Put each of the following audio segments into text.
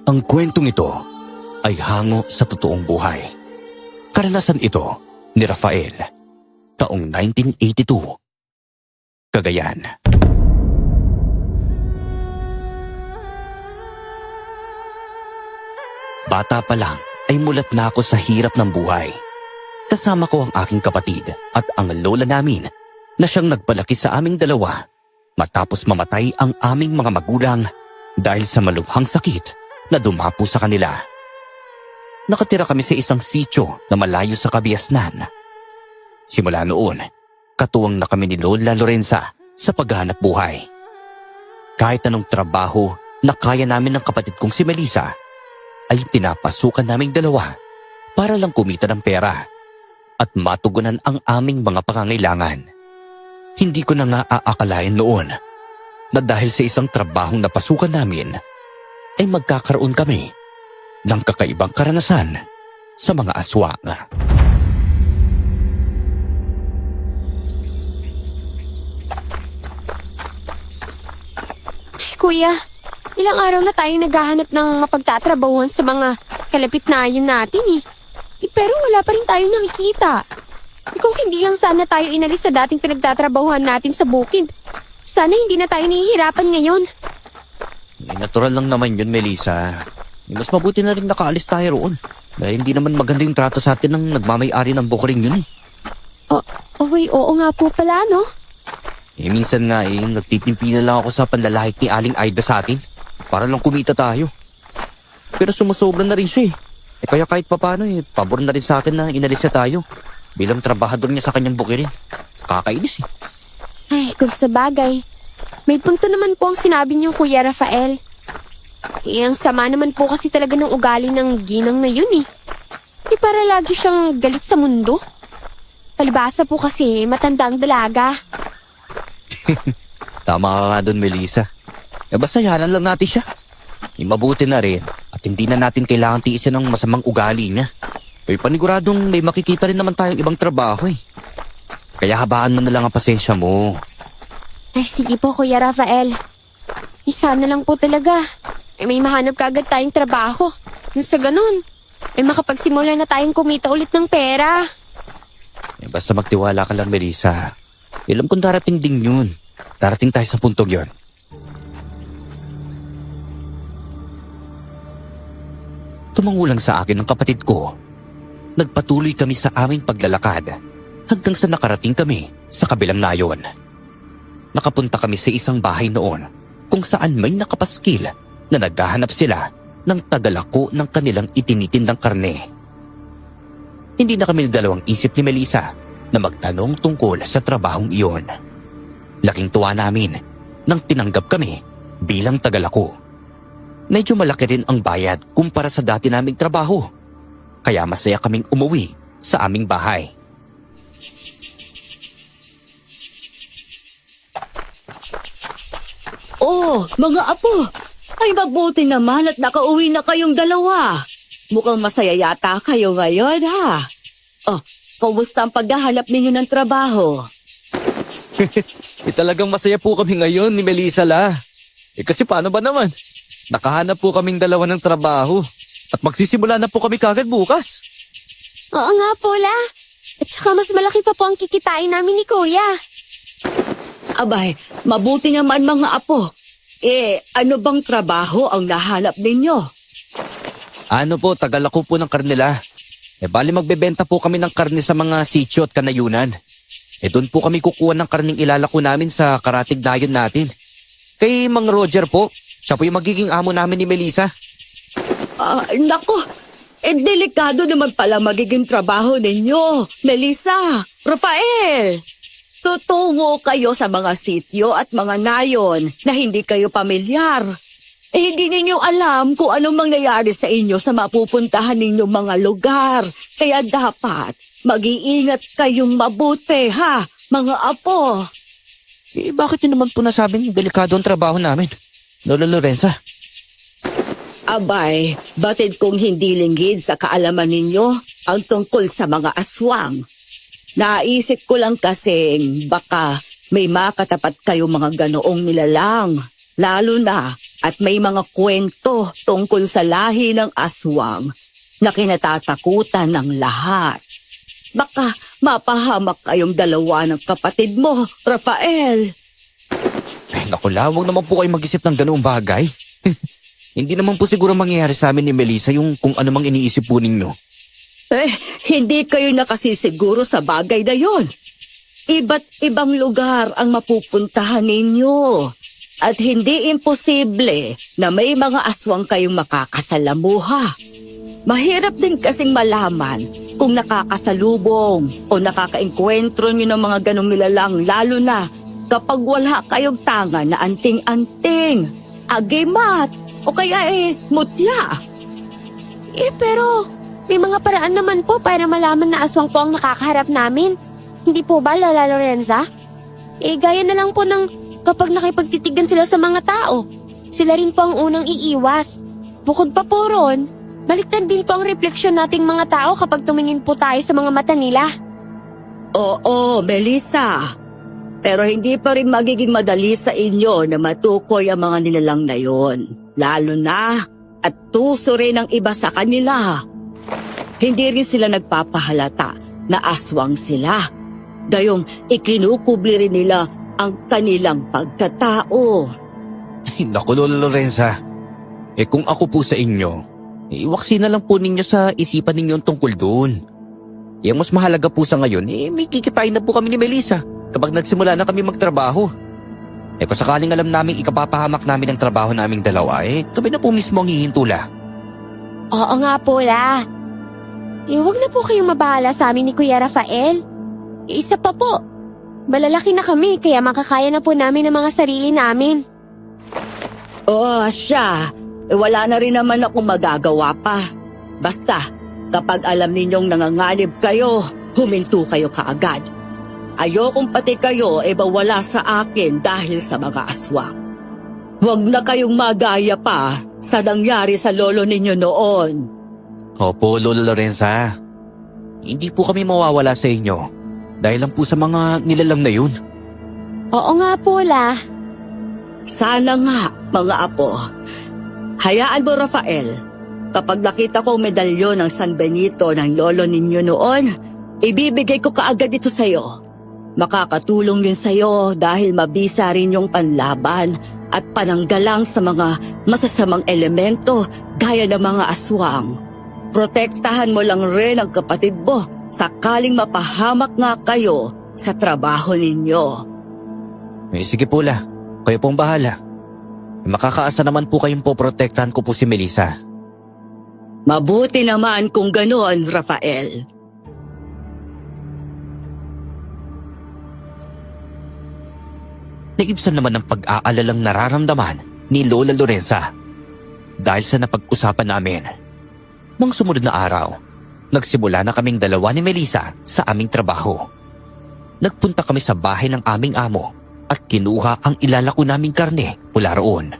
Ang kwentong ito ay hango sa totoong buhay. Karanasan ito ni Rafael, taong 1982, Cagayan. Bata pa lang ay mulat na ako sa hirap ng buhay. Kasama ko ang aking kapatid at ang lola namin na siyang nagpalaki sa aming dalawa matapos mamatay ang aming mga magulang dahil sa malubhang sakit na dumapo sa kanila. Nakatira kami sa isang sitio na malayo sa Kabiasnan. Simula noon, katuwang na kami ni Lola Lorenza sa paghahanap buhay. Kahit anong trabaho na kaya namin ng kapatid kong si Melissa, ay pinapasukan naming dalawa para lang kumita ng pera at matugunan ang aming mga pangangailangan. Hindi ko na nga aakalain noon na dahil sa isang trabahong napasukan namin, ay magkakaroon kami ng kakaibang karanasan sa mga aswang. Kuya, ilang araw na tayong naghahanap ng mapagtatrabahuan sa mga kalapit-nayon natin eh. Pero wala pa rin tayong nakikita. Kung hindi lang sana tayo inalis sa dating pinagtatrabahuan natin sa bukid, sana hindi na tayo nahihirapan ngayon. Natural lang naman yun, Melissa. Mas mabuti na rin nakaalis tayo roon. Dahil hindi naman maganda yung trato sa atin ng nagmamay-ari ng bukiring yun eh. Okay, oo nga po pala, no? Minsan nga nagtitimpi na lang ako sa panlalahik ni Aling Aida sa atin para lang kumita tayo. Pero sumusobra na rin siya eh. Kaya kahit papano pabor na rin sa akin na inalis siya tayo bilang trabahador niya sa kanyang bukirin. Kakainis eh. Ay, kung sa bagay, may punto naman po ang sinabi niyo, Kuya Rafael. Ang sama naman po kasi talaga ng ugali ng ginang na yun eh. Para lagi siyang galit sa mundo. Palibasa po kasi matanda ang dalaga. Tama ka nga doon, Melissa. Basta yalan lang natin siya. Mabuti na rin at hindi na natin kailangan tiisin ng masamang ugali niya. Paniguradong may makikita rin naman tayong ibang trabaho eh. Kaya habaan mo na lang ang pasensya mo. Ay, sige po, Kuya Rafael. Isa na lang po talaga. May mahanap kaagad tayong trabaho. Nang sa ganun, makapagsimula na tayong kumita ulit ng pera. Basta magtiwala ka lang, Melissa. Alam kong darating din yun. Darating tayo sa puntong yun. Tumangulang sa akin ang kapatid ko. Nagpatuloy kami sa aming paglalakad hanggang sa nakarating kami sa kabilang nayon. Nakapunta kami sa isang bahay noon kung saan may nakapaskil na naghahanap sila ng tagalako ng kanilang itinitindang karne. Hindi na kami dalawang isip ni Melissa na magtanong tungkol sa trabahong iyon. Laking tuwa namin nang tinanggap kami bilang tagalako. Medyo malaki rin ang bayad kumpara sa dati naming trabaho. Kaya masaya kaming umuwi sa aming bahay. Oh, mga apo! Ay mabuti naman at nakauwi na kayong dalawa. Mukhang masaya yata kayo ngayon, ha? Oh, kumusta ang paghahanap ninyo ng trabaho? Talagang masaya po kami ngayon ni Melissa la. Kasi paano ba naman? Nakahanap po kaming dalawa ng trabaho at magsisimula na po kami kagad bukas. Oo nga po, La. At saka mas malaki pa po ang kikitain namin ni Kuya. Abay, mabuti naman mga apo. Ano bang trabaho ang nahanap ninyo? Ano po, tagalako po ng karnila. Bali magbebenta po kami ng karne sa mga sitio at kanayunan. Doon po kami kukuha ng karning ilalako namin sa karatig dayon natin. Kay Mang Roger po, siya po yung magiging amo namin ni Melissa. Nako, delikado naman pala magiging trabaho ninyo, Melissa, Rafael. Tutungo kayo sa mga sitio at mga nayon na hindi kayo pamilyar. Hindi ninyo alam kung anong mangyayari sa inyo sa mapupuntahan ninyong mga lugar. Kaya dapat mag-iingat kayong mabuti, ha, mga apo. Bakit yun naman po nasabing delikado ang trabaho namin, Lola Lorenza? Abay, batid kong hindi linggid sa kaalaman ninyo ang tungkol sa mga aswang. Naisip ko lang kasing baka may makatapat kayo mga ganoong nilalang, lalo na At may mga kwento tungkol sa lahi ng aswang na kinatatakutan ng lahat. Baka mapahamak kayong dalawa ng kapatid mo, Rafael. Ay, naku, huwag naman po kayo mag-isip ng ganoong bagay. Hindi naman po siguro mangyayari sa amin ni Melissa yung kung ano mang iniisip po ninyo. Hindi kayo nakasisiguro sa bagay na yon. Iba't ibang lugar ang mapupuntahan ninyo. At hindi imposible na may mga aswang kayong makakasalamuha. Mahirap din kasing malaman kung nakakasalubong o nakakaengkwentro nyo ng mga ganong nilalang, lalo na kapag wala kayong tanga na anting-anting, agimat o kaya mutya. Pero may mga paraan naman po para malaman na aswang po ang nakakaharap namin. Hindi po ba, Lola Lorenza? Gaya na lang po ng kapag nakipagtitigan sila sa mga tao. Sila rin po ang unang iiwas. Bukod pa po ron, baliktad din po ang refleksyon nating mga tao kapag tumingin po tayo sa mga mata nila. Oo, Melissa. Pero hindi pa rin magiging madali sa inyo na matukoy ang mga nilalang na yon. Lalo na at tuso rin ang iba sa kanila. Hindi rin sila nagpapahalata na aswang sila. Gayong ikinukubli rin nila ang kanilang pagkatao. Ay, naku, Lola Lorenza. Kung ako po sa inyo, iwaksi na lang po ninyo sa isipan ninyo tungkol doon. Yung mas mahalaga po sa ngayon, may kikitain na po kami ni Melissa kapag nagsimula na kami magtrabaho. Kung sakaling alam namin ikapapahamak namin ang trabaho naming dalawa, kami na po mismo ang hihintula. Oo nga po, La. Huwag na po kayong mabahala sa amin ni Kuya Rafael. Isa pa po, malalaki na kami kaya makakaya na po namin ang mga sarili namin. Siya. Wala na rin naman akong magagawa pa. Basta, kapag alam ninyong nanganganib kayo, huminto kayo kaagad. Ayokong pati kayo bawala sa akin dahil sa mga aswang. Huwag na kayong magaya pa sa nangyari sa lolo ninyo noon. Opo, Lola Lorenza. Hindi po kami mawawala sa inyo dahil lang po sa mga nilalang na yun. Oo nga po, La. Sana nga, mga apo. Hayaan mo, Rafael. Kapag nakita ko ang medalyon ng San Benito ng lolo ninyo noon, ibibigay ko kaagad ito sa'yo. Makakatulong yun sa'yo dahil mabisa rin yung panlaban at pananggalang sa mga masasamang elemento gaya ng mga aswang. Protektahan mo lang rin ang kapatid mo sakaling mapahamak nga kayo sa trabaho ninyo. Sige po, La. Kayo pong bahala. Makakaasa naman po kayong poprotektahan ko po si Melissa. Mabuti naman kung ganoon, Rafael. Naibsan naman ang pag-aalalang nararamdaman ni Lola Lorenza dahil sa napag-usapan namin. Nang sumunod na araw, nagsimula na kaming dalawa ni Melissa sa aming trabaho. Nagpunta kami sa bahay ng aming amo at kinuha ang ilalako naming karne mula roon.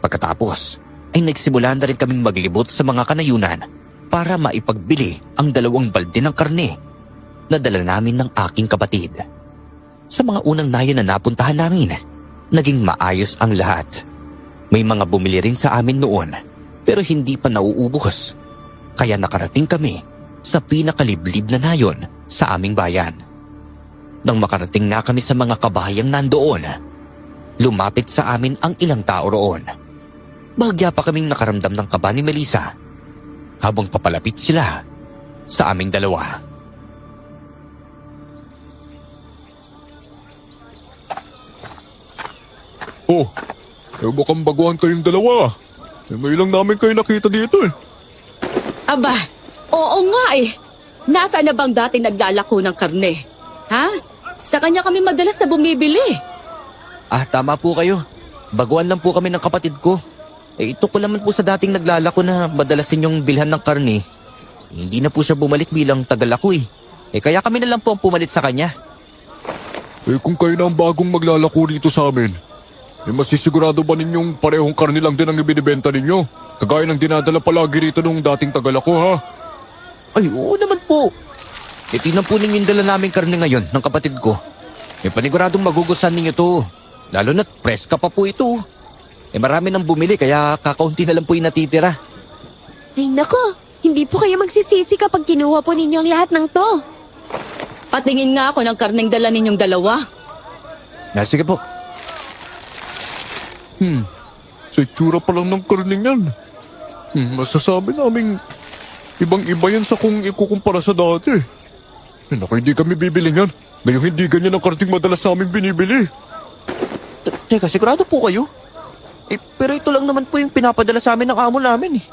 Pagkatapos ay nagsimula na rin kaming maglibot sa mga kanayunan para maipagbili ang 2 balde ng karne na dala namin ng aking kapatid. Sa mga unang nayan na napuntahan namin, naging maayos ang lahat. May mga bumili rin sa amin noon pero hindi pa nauubos. Kaya nakarating kami sa pinakaliblib na nayon sa aming bayan. Nang makarating na kami sa mga kabayang nandoon, lumapit sa amin ang ilang tao roon. Bahagya pa kaming nakaramdam ng kaba ni Melissa habang papalapit sila sa aming dalawa. Mukhang baguhan kayong dalawa. May lang namin kayo nakita dito Aba, oo nga Nasaan na bang dati naglalako ng karne? Ha? Sa kanya kami madalas na bumibili. Tama po kayo. Baguhan lang po kami ng kapatid ko. Ito ko naman po sa dating naglalako na madalas ninyong bilhan ng karne. Hindi na po siya bumalik bilang tagalako kaya kami na lang po ang pumalit sa kanya. Kung kayo na ang bagong maglalako dito sa amin, masisigurado ba ninyong parehong karne lang din ang ibinibenta ninyo? Kagaya ng dinadala palagi rito nung dating tagalako, ha? Ay, oo naman po. Tingnan po ninyo yung dala naming karne ngayon ng kapatid ko. Paniguradong magugustuhan ninyo to. Lalo na't preska pa po ito. Marami nang bumili kaya kakaunti na lang po yung natitira. Ay nako, hindi po kayo magsisisi kapag kinuha po ninyo ang lahat ng to. Patingin nga ako ng karneng dala ninyong dalawa. Sige po. Sa itsura pa lang ng karning yan. Masasabi naming ibang-iba yan sa kung ikukumpara sa dati. Naku, hindi kami bibili yan. Ngayong hindi ganyan ang karning madalas sa aming binibili. Teka, sigurado po kayo? Pero ito lang naman po yung pinapadala sa amin ng amo namin eh.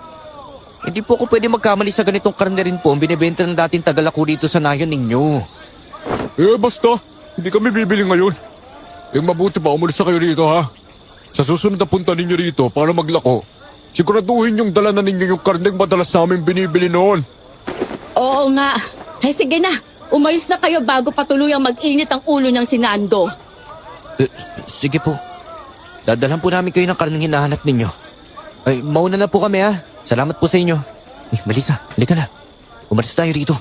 Hindi po ako pwede magkamali sa ganitong karne rin po ang binibenta ng dating tagalako dito sa nayon ninyo. Basta. Hindi kami bibili ngayon. Mabuti pa umalis na kayo rito ha. Sa susunod na punta ninyo rito para maglako, siguraduhin yung dala na ninyo yung karneng madalas namin binibili noon. Oo nga. Ay sige na, umalis na kayo bago patuluyang mag-init ang ulo ng sinando. Sige po. Dadalhan po namin kayo ng karneng hinahanap ninyo. Mauna na po kami ha. Salamat po sa inyo. Melissa, halika na. Umalis tayo rito.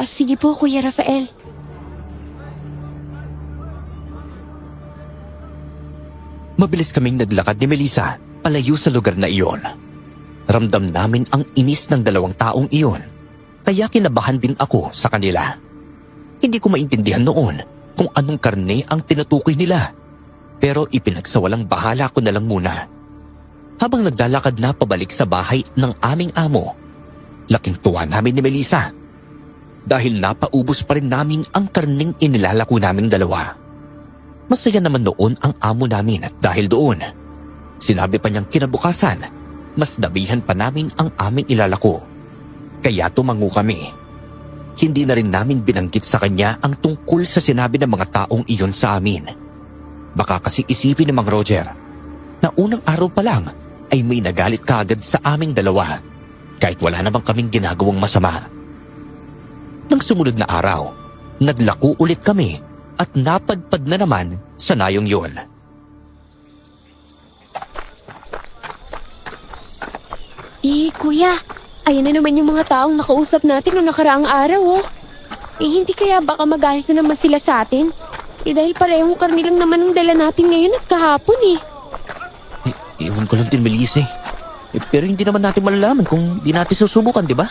Sige po, Kuya Rafael. Mabilis kaming naglakad ni Melissa palayo sa lugar na iyon. Ramdam namin ang inis ng dalawang taong iyon, kaya kinabahan din ako sa kanila. Hindi ko maintindihan noon kung anong karne ang tinutukoy nila, pero ipinagsawalang bahala ko na lang muna. Habang naglalakad na pabalik sa bahay ng aming amo, laking tuwa namin ni Melissa dahil napaubos pa rin namin ang karneng inilalako naming dalawa. Masaya naman noon ang amo namin at dahil doon, sinabi pa niyang kinabukasan, mas dabihan pa namin ang aming ilalako. Kaya tumango kami. Hindi na rin namin binanggit sa kanya ang tungkol sa sinabi ng mga taong iyon sa amin. Baka kasi isipin ni Mang Roger na unang araw pa lang ay may nagalit kaagad sa aming dalawa kahit wala namang kaming ginagawang masama. Nang sumunod na araw, naglako ulit kami at napadpad na naman sa nayong yun. Kuya, ayan na naman yung mga taong nakausap natin noong nakaraang araw, oh. Hindi kaya baka magalit na naman sila sa atin? Dahil parehong karni lang naman ang dala natin ngayon at kahapon, eh. Iwan ko lang din, Melissa. Pero hindi naman natin malalaman kung di natin susubukan, di ba?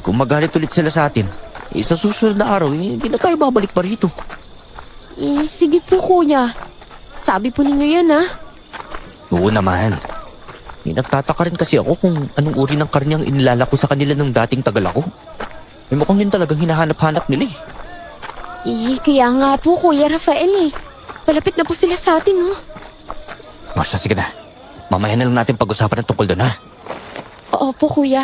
Kung magalit ulit sila sa atin, sa susunod na araw, hindi na tayo babalik pa rito. Sige po, kuya. Sabi po ninyo yan, ha? Oo naman. Nagtataka rin kasi ako kung anong uri ng karne ang inilalako sa kanila ng dating tagalako. Mukhang yun talagang hinahanap-hanap nila eh. Kaya nga po, Kuya Rafael, eh. Palapit na po sila sa atin, oh. Sige na. Mamaya na lang natin pag-usapan ng tungkol doon, ha? Opo, kuya.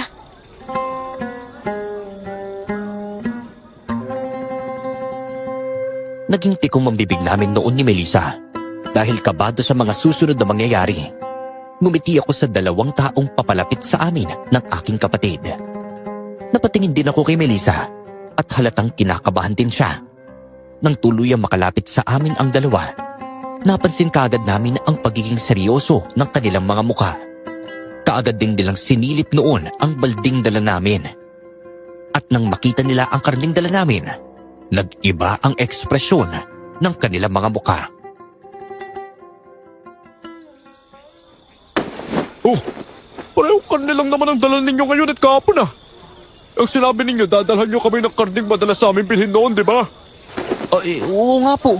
Naging tikong ang bibig namin noon ni Melissa dahil kabado sa mga susunod na mangyayari. Ngumiti ako sa dalawang taong papalapit sa amin ng aking kapatid. Napatingin din ako kay Melissa at halatang kinakabahan din siya. Nang tuluyang makalapit sa amin ang dalawa, napansin kaagad namin ang pagiging seryoso ng kanilang mga mukha. Kaagad din nilang sinilip noon ang balding dala namin. At nang makita nila ang karning dala namin, nag-iba ang ekspresyon ng kanilang mga mukha. Oh, parehong karne lang naman ang dala ninyo ngayon at kahapon ah. Ang sinabi ninyo, dadalhan nyo kami ng karning madalas sa amin bilhin noon, di ba? Oo nga po.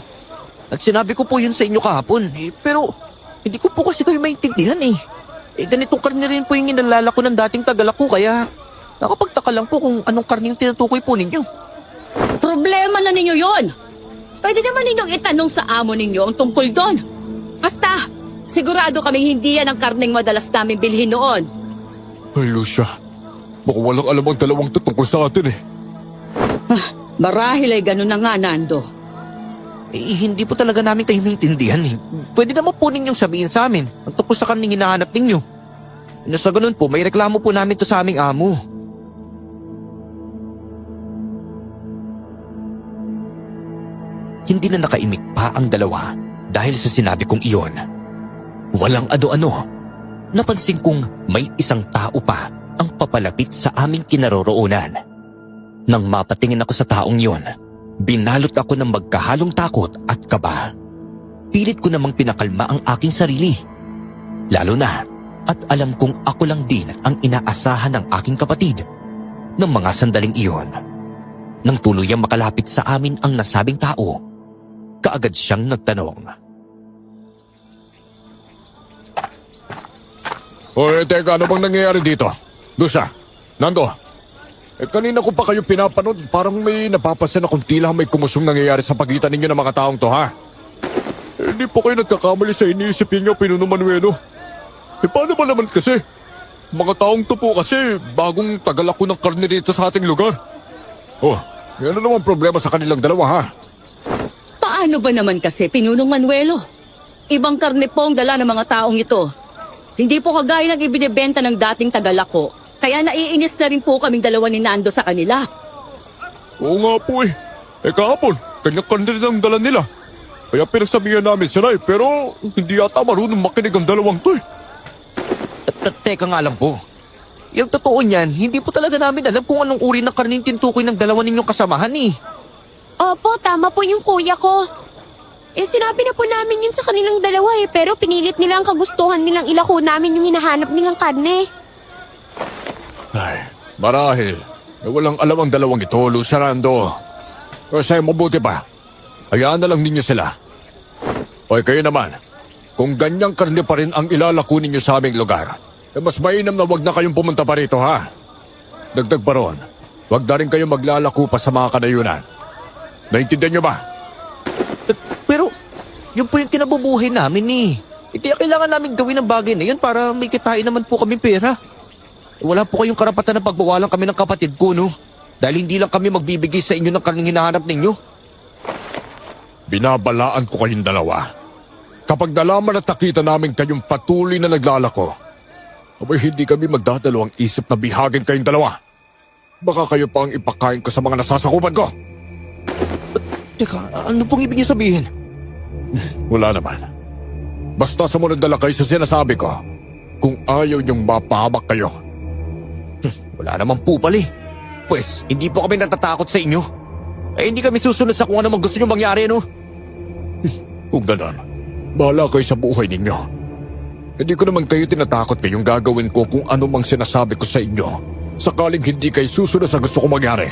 At sinabi ko po yun sa inyo kahapon. Pero hindi ko po kasi kayo maintindihan eh. Ganitong karne rin po yung inalala ko ng dating tagalako kaya nakapagtaka lang po kung anong karne yung tinutukoy po ninyo. Problema na ninyo yon. Pwede naman ninyong itanong sa amo ninyo ang tungkol doon. Basta, sigurado kami hindi yan ang karneng madalas namin bilhin noon. Ay, Lucia. Baka walang alam ang dalawang to tungkol sa atin eh. Marahil ay ganun na nga, Nando. Hindi po talaga namin kayo maintindihan eh. Pwede naman po ninyong sabihin sa amin ang tungkol sa karneng hinahanap ninyo. Sa ganun po, may reklamo po namin to sa aming amo. Hindi na nakaimik pa ang dalawa dahil sa sinabi kong iyon. Walang ano-ano. Napansin kong may isang tao pa ang papalapit sa aming kinaroroonan. Nang mapatingin ako sa taong iyon, binalot ako ng magkahalong takot at kaba. Pilit ko namang pinakalma ang aking sarili. Lalo na at alam kong ako lang din ang inaasahan ng aking kapatid ng mga sandaling iyon. Nang tuluyang makalapit sa amin ang nasabing tao, kaagad siyang nagtanong. Hoy, teka, ano bang nangyayari dito? Lusa, Nando, kanina ko pa kayo pinapanood, parang may napapansin akong tila may kumusong nangyayari sa pagitan ninyo ng mga taong to, ha? Hindi po kayo nagkakamali sa iniisip niyo, Pinuno Manuelo. Paano ba naman kasi? Mga taong to po kasi bagong tagal ako ng karne dito sa ating lugar. Oh, ano naman problema sa kanilang dalawa, ha? Paano ba naman kasi, Pinunong Manuelo? Ibang karne po ang dala ng mga taong ito. Hindi po kagaya ng ibinebenta ng dating Tagalako. Kaya naiinis na rin po kaming dalawa ni Nando sa kanila. Oo nga po eh. Kahapon, kanyang karne rin ang dala nila. Kaya pinagsabihan namin sila pero hindi yata marunong makinig ang dalawang to eh. Teka nga lang po. Yung totoo niyan, hindi po talaga namin alam kung anong uri ng karning tintukoy ng dalawa ninyong kasamahan eh. Opo, tama po yung kuya ko. Sinabi na po namin yun sa kanilang dalawa pero pinilit nila ang kagustuhan nilang ilako namin yung hinahanap nilang karne. Ay, marahil. Walang alam ang dalawang ito, Luciano. Sa'yo mabuti pa. Hayaan na lang ninyo sila. Hoy, kayo naman. Kung ganyang karne pa rin ang ilalako ninyo sa aming lugar, mas mainam na wag na kayong pumunta pa rito, ha? Dagdag pa ron, wag na rin kayong maglalako pa sa mga kanayunan. Naintindihan nyo ba? Pero, yun po yung kinabubuhay namin eh. Kaya kailangan namin gawin ang bagay na yun para may kitain naman po kami pera. Wala po kayong karapatan na pagbawalan kami ng kapatid ko, no? Dahil hindi lang kami magbibigay sa inyo ng karning hinahanap ninyo. Binabalaan ko kayong dalawa. Kapag nalaman at nakita namin kayong patuloy na naglalako, abay hindi kami magdadalawang isip na bihagin kayong dalawa. Baka kayo pa ang ipakain ko sa mga nasasakupan ko. Teka, ano pong ibig niyo sabihin? Wala naman. Basta sumunod na lang kayo sa sinasabi ko. Kung ayaw niyong mapahamak kayo. Wala naman po pala eh. Pues, hindi po kami natatakot sa inyo. Hindi kami susunod sa kung ano mang gusto niyo mangyari, no? Kung ganon, bahala kayo sa buhay ninyo. Hindi ko naman kayo tinatakot kayong gagawin ko kung ano mang sinasabi ko sa inyo. Sakaling hindi kayo susunod sa gusto kong mangyari.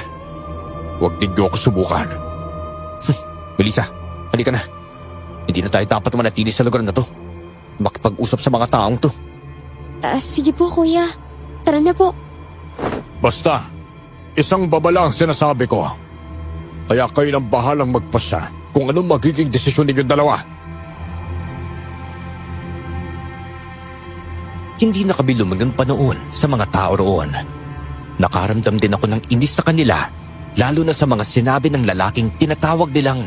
Huwag ninyo ako subukan. Melissa, halika na. Hindi na tayo dapat manatili sa lugar na to. Makipag-usap sa mga taong to. Sige po kuya, tara na po. Basta, isang babala ang sinasabi ko. Kaya kayo nang bahalang magpasya kung anong magiging desisyon ninyong dalawa. Hindi na kami lumagang panoon sa mga tao roon. Nakaramdam din ako ng inis sa kanila, lalo na sa mga sinabi ng lalaking tinatawag nilang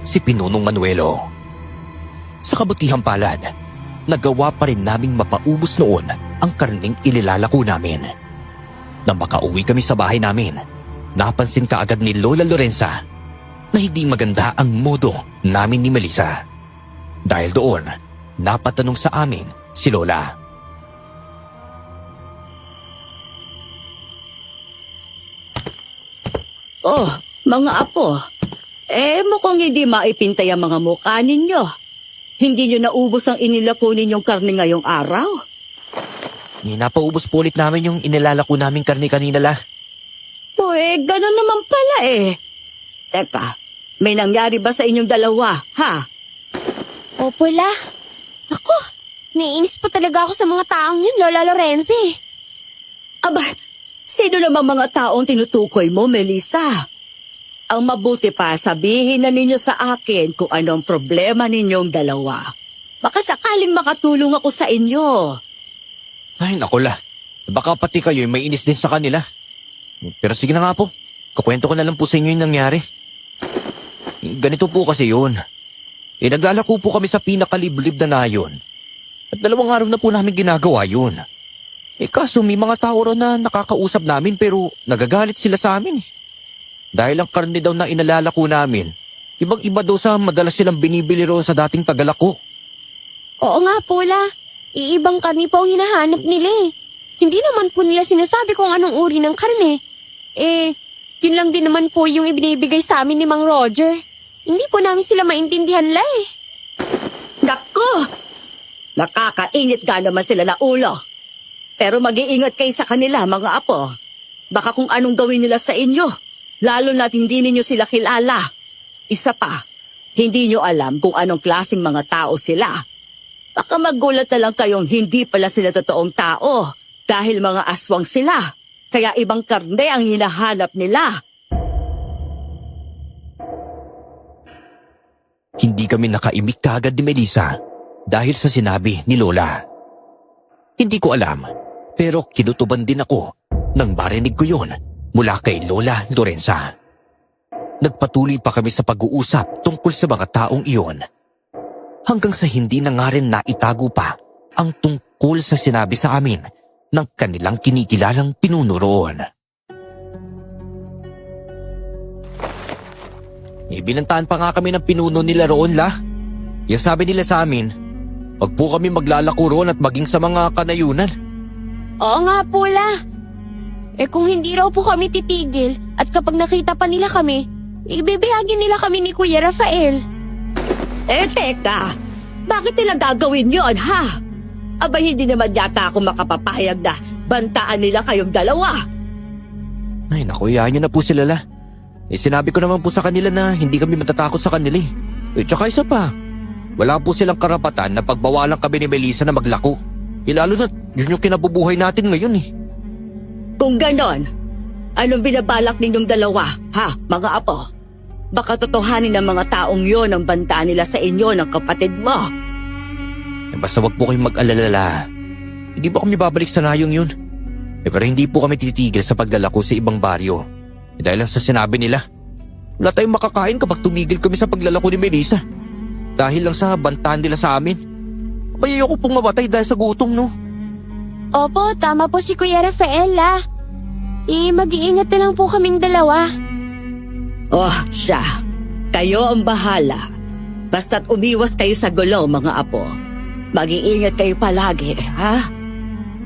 si Pinunong Manuelo. Sa kabutihang palad, nagawa pa rin naming mapaubos noon ang karning ililalako namin. Nang makauwi kami sa bahay namin, napansin kaagad ni Lola Lorenza na hindi maganda ang modo namin ni Melissa. Dahil doon, napatanong sa amin si Lola. Oh, mga apo. Mukhang hindi maipintay ang mga mukha ninyo. Hindi nyo naubos ang inilako ninyong karne ngayong araw? Napaubos po ulit namin yung inilalako naming karne kanina la. Ganun naman pala eh. Teka, may nangyari ba sa inyong dalawa, ha? Opo la. Ako, naiinis po talaga ako sa mga taong yun, Lola Lorenzi. Aba, sino naman mga taong tinutukoy mo, Melissa? Ang mabuti pa, sabihin na ninyo sa akin kung anong problema ninyong dalawa. Baka sakaling makatulong ako sa inyo. Ay naku la, baka pati kayo may inis din sa kanila. Pero sige na nga po, kukwento ko na lang po sa inyo yung nangyari. Ganito po kasi yun. Naglalako po kami sa pinakaliblib na nayon. At 2 araw na po namin ginagawa yun. Kaso may mga tao ron na nakakausap namin pero nagagalit sila sa amin. Dahil ang karne daw na inalalako namin, ibang-iba daw sa madalas silang binibili roon sa dating Tagalako. Oo nga po la, iibang karne po ang hinahanap nila eh. Hindi naman po nila sinasabi kung anong uri ng karne. Yun lang din naman po yung ibinibigay sa amin ni Mang Roger. Hindi po namin sila maintindihan la eh. Nako! Nakakainit ka naman sila na ulo. Pero mag-iingat kayo sa kanila, mga apo. Baka kung anong gawin nila sa inyo, lalo na't hindi ninyo sila kilala. Isa pa, hindi nyo alam kung anong klaseng mga tao sila. Baka magulat na lang kayong hindi pala sila totoong tao dahil mga aswang sila. Kaya ibang karne ang hinahanap nila. Hindi kami nakaimik kaagad ni Melissa dahil sa sinabi ni Lola. Hindi ko alam, pero kinutuban din ako nang marinig ko yon mula kay Lola Lorenza. Nagpatuloy pa kami sa pag-uusap tungkol sa mga taong iyon. Hanggang sa hindi na nga rin naitago pa ang tungkol sa sinabi sa amin ng kanilang kinikilalang pinuno roon. Ibinantaan pa nga kami ng pinuno nila roon, La. Yung sabi nila sa amin, wag po kami maglalako roon at maging sa mga kanayunan. Oo nga po, La. Kung hindi raw po kami titigil at kapag nakita pa nila kami, ibibihagin nila kami ni Kuya Rafael. Teka, bakit nila gagawin yon, ha? Abay, hindi naman yata ako makapapayag na bantaan nila kayong dalawa. Ay naku, iyahan niyo na po sila, La. Sinabi ko naman po sa kanila na hindi kami matatakot sa kanila eh. Tsaka isa pa, wala po silang karapatan na pagbawalan kami ni Melissa na maglako. Lalo na yun yung kinabubuhay natin ngayon eh. Kung ganon, anong binabalak ninyong dalawa, ha, mga apo? Baka totohanin ng mga taong yon ang bantaan nila sa inyo ng kapatid mo. Basta wag po kayong mag-alala. Hindi po kami babalik sa nayong yun. Pero hindi po kami titigil sa paglalako sa ibang baryo. Dahil lang sa sinabi nila, wala tayong makakain kapag tumigil kami sa paglalako ni Melissa. Dahil lang sa bantaan nila sa amin. Ay, ayoko pong mamatay dahil sa gutom, no? Opo, tama po si Kuya Rafael, La. Mag-iingat na lang po kaming dalawa. Oh, siya. Kayo ang bahala. Basta't umiwas kayo sa gulo, mga apo. Mag-iingat kayo palagi, ha?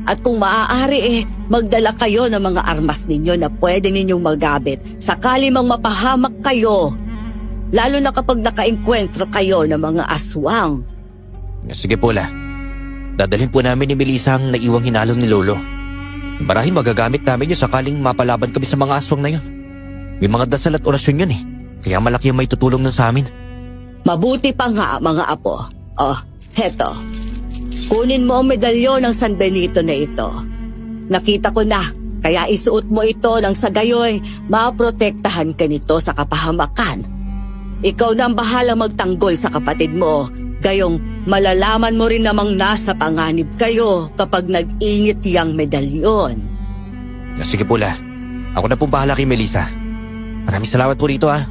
At kung maaari magdala kayo ng mga armas ninyo na pwede ninyong magamit sakali mang mapahamak kayo. Lalo na kapag nakaengkwentro kayo ng mga aswang. Sige po, La. Dadalhin po namin ni Melissa ang naiwang hinalong ni Lolo. Marahil magagamit namin yun sakaling mapalaban kami sa mga aswang na yun. May mga dasal at orasyon yun eh. Kaya malaki ang may tutulong nun sa amin. Mabuti pa nga, mga apo. Oh, heto. Kunin mo ang medalyon ng San Benito na ito. Nakita ko na, kaya isuot mo ito nang sa gayoy maprotektahan ka nito sa kapahamakan. Ikaw na ang bahalang magtanggol sa kapatid mo. Gayong malalaman mo rin namang nasa panganib kayo kapag nag-ingit yang medalyon. Sige po, La. Ako na pong bahala kay Melissa. Maraming salamat po rito, ha.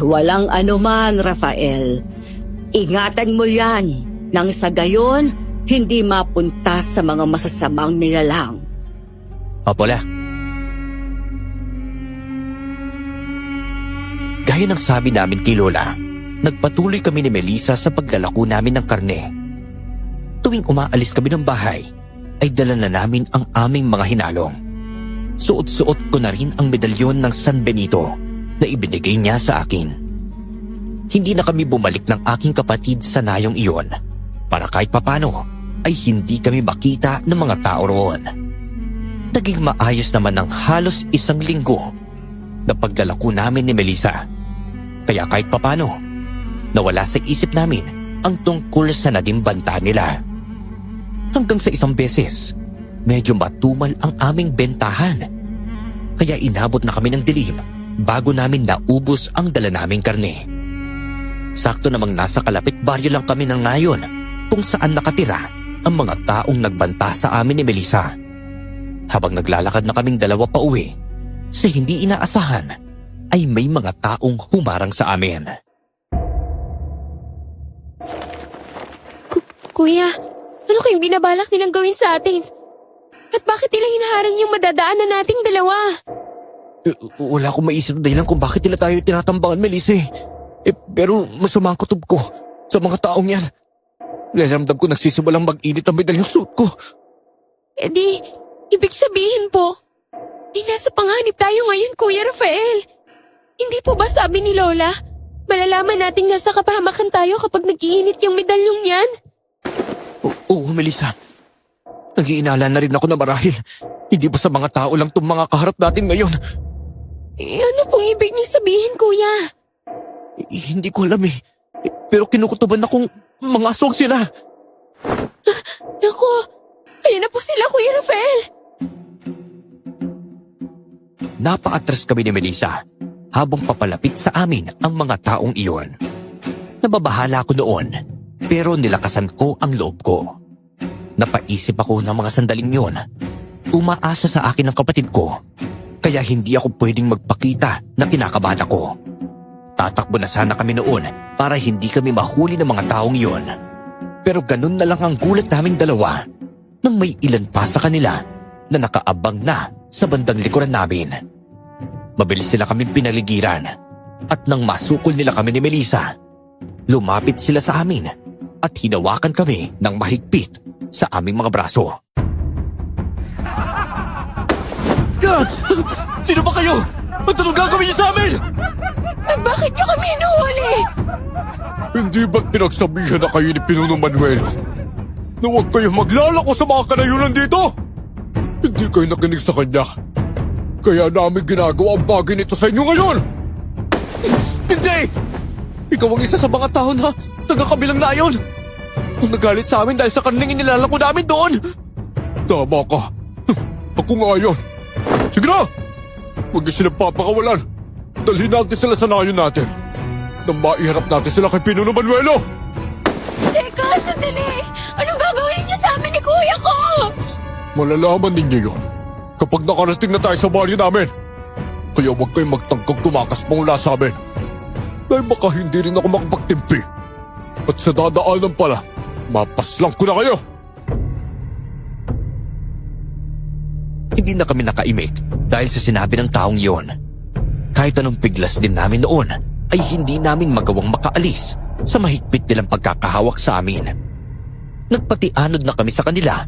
Walang anuman, Rafael. Ingatan mo yan. Nang sa gayon, hindi mapunta sa mga masasamang nilalang. Opo, La. Gaya ng sabi namin kay Lola, nagpatuloy kami ni Melissa sa paglalako namin ng karne. Tuwing umaalis kami ng bahay, ay dala na namin ang aming mga hinalong. Suot-suot ko na rin ang medalyon ng San Benito na ibinigay niya sa akin. Hindi na kami bumalik ng aking kapatid sa nayong iyon para kahit papano ay hindi kami makita ng mga tao roon. Naging maayos naman ng halos 1 linggo na paglalako namin ni Melissa. Kaya kahit papano, nawala sa isip namin ang tungkol sa naging banta nila. Hanggang sa isang beses, medyo matumal ang aming bentahan. Kaya inabot na kami ng dilim bago namin naubos ang dala naming karne. Sakto namang nasa kalapit baryo lang kami ng ngayon kung saan nakatira ang mga taong nagbanta sa amin ni Melissa. Habang naglalakad na kaming dalawa pa uwi, sa hindi inaasahan ay may mga taong humarang sa amin. Kuya, ano kayong binabalak nilang gawin sa atin? At bakit nila hinaharang yung madadaanan nating dalawa? Wala akong maisip na dahilan kung bakit nila tayo tinatambangan, Melissa. Pero masama ang kutob ko sa mga taong yan. Lalamdam ko nagsisimulang mag-init ang medalyong suit ko. Ibig sabihin po, nasa panganib tayo ngayon, Kuya Rafael. Hindi po ba sabi ni Lola, malalaman nating nasa kapahamakan tayo kapag nag-iinit yung medalyong yan? Melissa. Nag-iinala na rin ako na marahil. Hindi ba sa mga tao lang itong mga kaharap natin ngayon? Ano pong ibig niyo sabihin, kuya? Hindi ko alam eh. Pero kinukutuban akong mga aswang sila. Naku, ayun na po sila, Kuya Rafael. Napaatras kami ni Melissa habang papalapit sa amin ang mga taong iyon. Nababahala ako noon pero nilakasan ko ang loob ko. Napaisip ako ng mga sandaling yon. Umaasa sa akin ang kapatid ko kaya hindi ako pwedeng magpakita na kinakabahan ako. Tatakbo na sana kami noon para hindi kami mahuli ng mga taong iyon. Pero ganun na lang ang gulat naming dalawa nang may ilan pa sa kanila na nakaabang na sa bandang likuran namin. Mabilis sila kaming pinaligiran at nang masukol nila kami ni Melissa, lumapit sila sa amin at hinawakan kami ng mahigpit sa aming mga braso. Sino ba kayo? At anong gagawin niyo sa amin? At bakit niyo kami inuhuli? Hindi ba't pinagsabihan na kayo ni Pinuno Manuelo na huwag kayong maglalako sa mga kanayunan dito? Hindi kayo nakinig sa kanya. Kaya namin ginagawa ang bagay nito sa inyo ngayon! Hindi! Ikaw ang isa sa mga tao na taga-kabilang nayon! Ang nagalit sa amin dahil sa kanilang inilalako namin doon! Tama ka! Ako nga yun! Sige na! Huwag niyo silang papakawalan! Dalhin natin sila sa nayon natin! Nang maiharap natin sila kay Pinuno Manuelo! Teka, sandali! Anong gagawin niyo sa amin ni kuya ko? Malalaman ninyo yun kapag nakarating na tayo sa baryo namin. Kaya huwag kayong magtangkang tumakas mula sa amin. Dahil baka hindi rin ako makapagtimpi. At sa dadaanan pala, mapaslang ko na kayo. Hindi na kami nakaimik dahil sa sinabi ng taong yon. Kahit anong piglas din namin noon ay hindi namin magawang makaalis sa mahigpit nilang pagkakahawak sa amin. Nagpatianod na kami sa kanila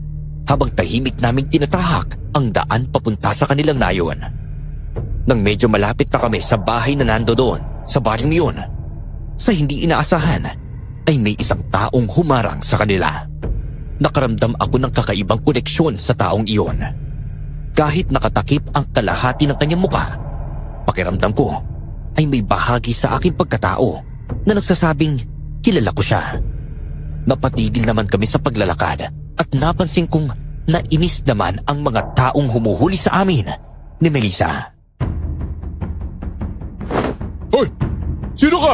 habang tahimik naming tinatahak ang daan papunta sa kanilang nayon. Nang medyo malapit na kami sa bahay na nando doon sa baryong yun, sa hindi inaasahan ay may isang taong humarang sa kanila. Nakaramdam ako ng kakaibang koneksyon sa taong iyon. Kahit nakatakip ang kalahati ng kanyang muka, pakiramdam ko ay may bahagi sa aking pagkatao na nagsasabing kilala ko siya. Napatigil naman kami sa paglalakad at napansin kong nainis naman ang mga taong humuhuli sa amin ni Melissa. Hoy! Sino ka?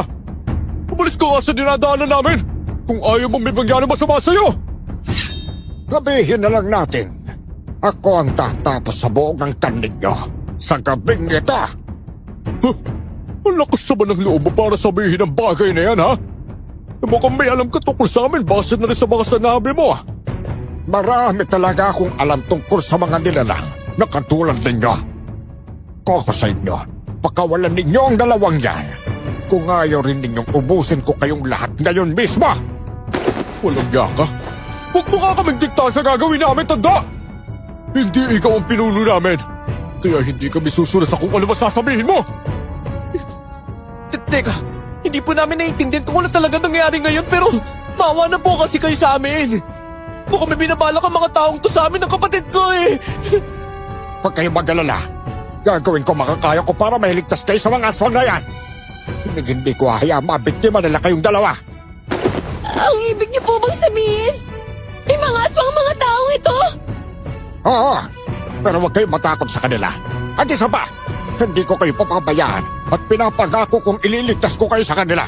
Umalis ka nga sa dinadaanan namin kung ayaw mong may mangyari masama sa'yo! Sabihin na lang natin, ako ang tatapos sa buong ng tanin nyo sa gabing ito. Huh? Ang lakas naman ng loob mo para sabihin ang bagay na yan, ha? Mukhang may alam ka tungkol sa amin base na rin sa mga sanabi mo, ah. Marami talaga akong alam tungkol sa mga nilalang na katulad ninyo. Koko sa inyo, pakawalan ninyo ang dalawang yan. Kung ayaw rin ninyong ubusin ko kayong lahat ngayon mismo. Walang yaka. Huwag mo nga kaming dikta sa gagawin namin, tanda! Hindi ikaw ang pinuno namin. Kaya hindi kami susunod sa kung ano masasabihin mo. Teka, hindi po namin naiintindihan kung ano talaga nangyari ngayon pero maawa na po kasi kayo sa amin. Mukhang may binabalak ang mga taong to sa amin ng kapatid ko eh. Huwag kayong mag-alala. Gagawin ko makakaya ko para mailigtas kayo sa mga aswang na yan. Hindi ko hayaan mabiktima nila kayong dalawa. Ang ibig niyo po bang sabihin? May mga aswang mga taong ito? Oo, pero huwag kayong matakot sa kanila. At isa pa, hindi ko kayo papabayaan at pinapangako kong ililigtas ko kayo sa kanila.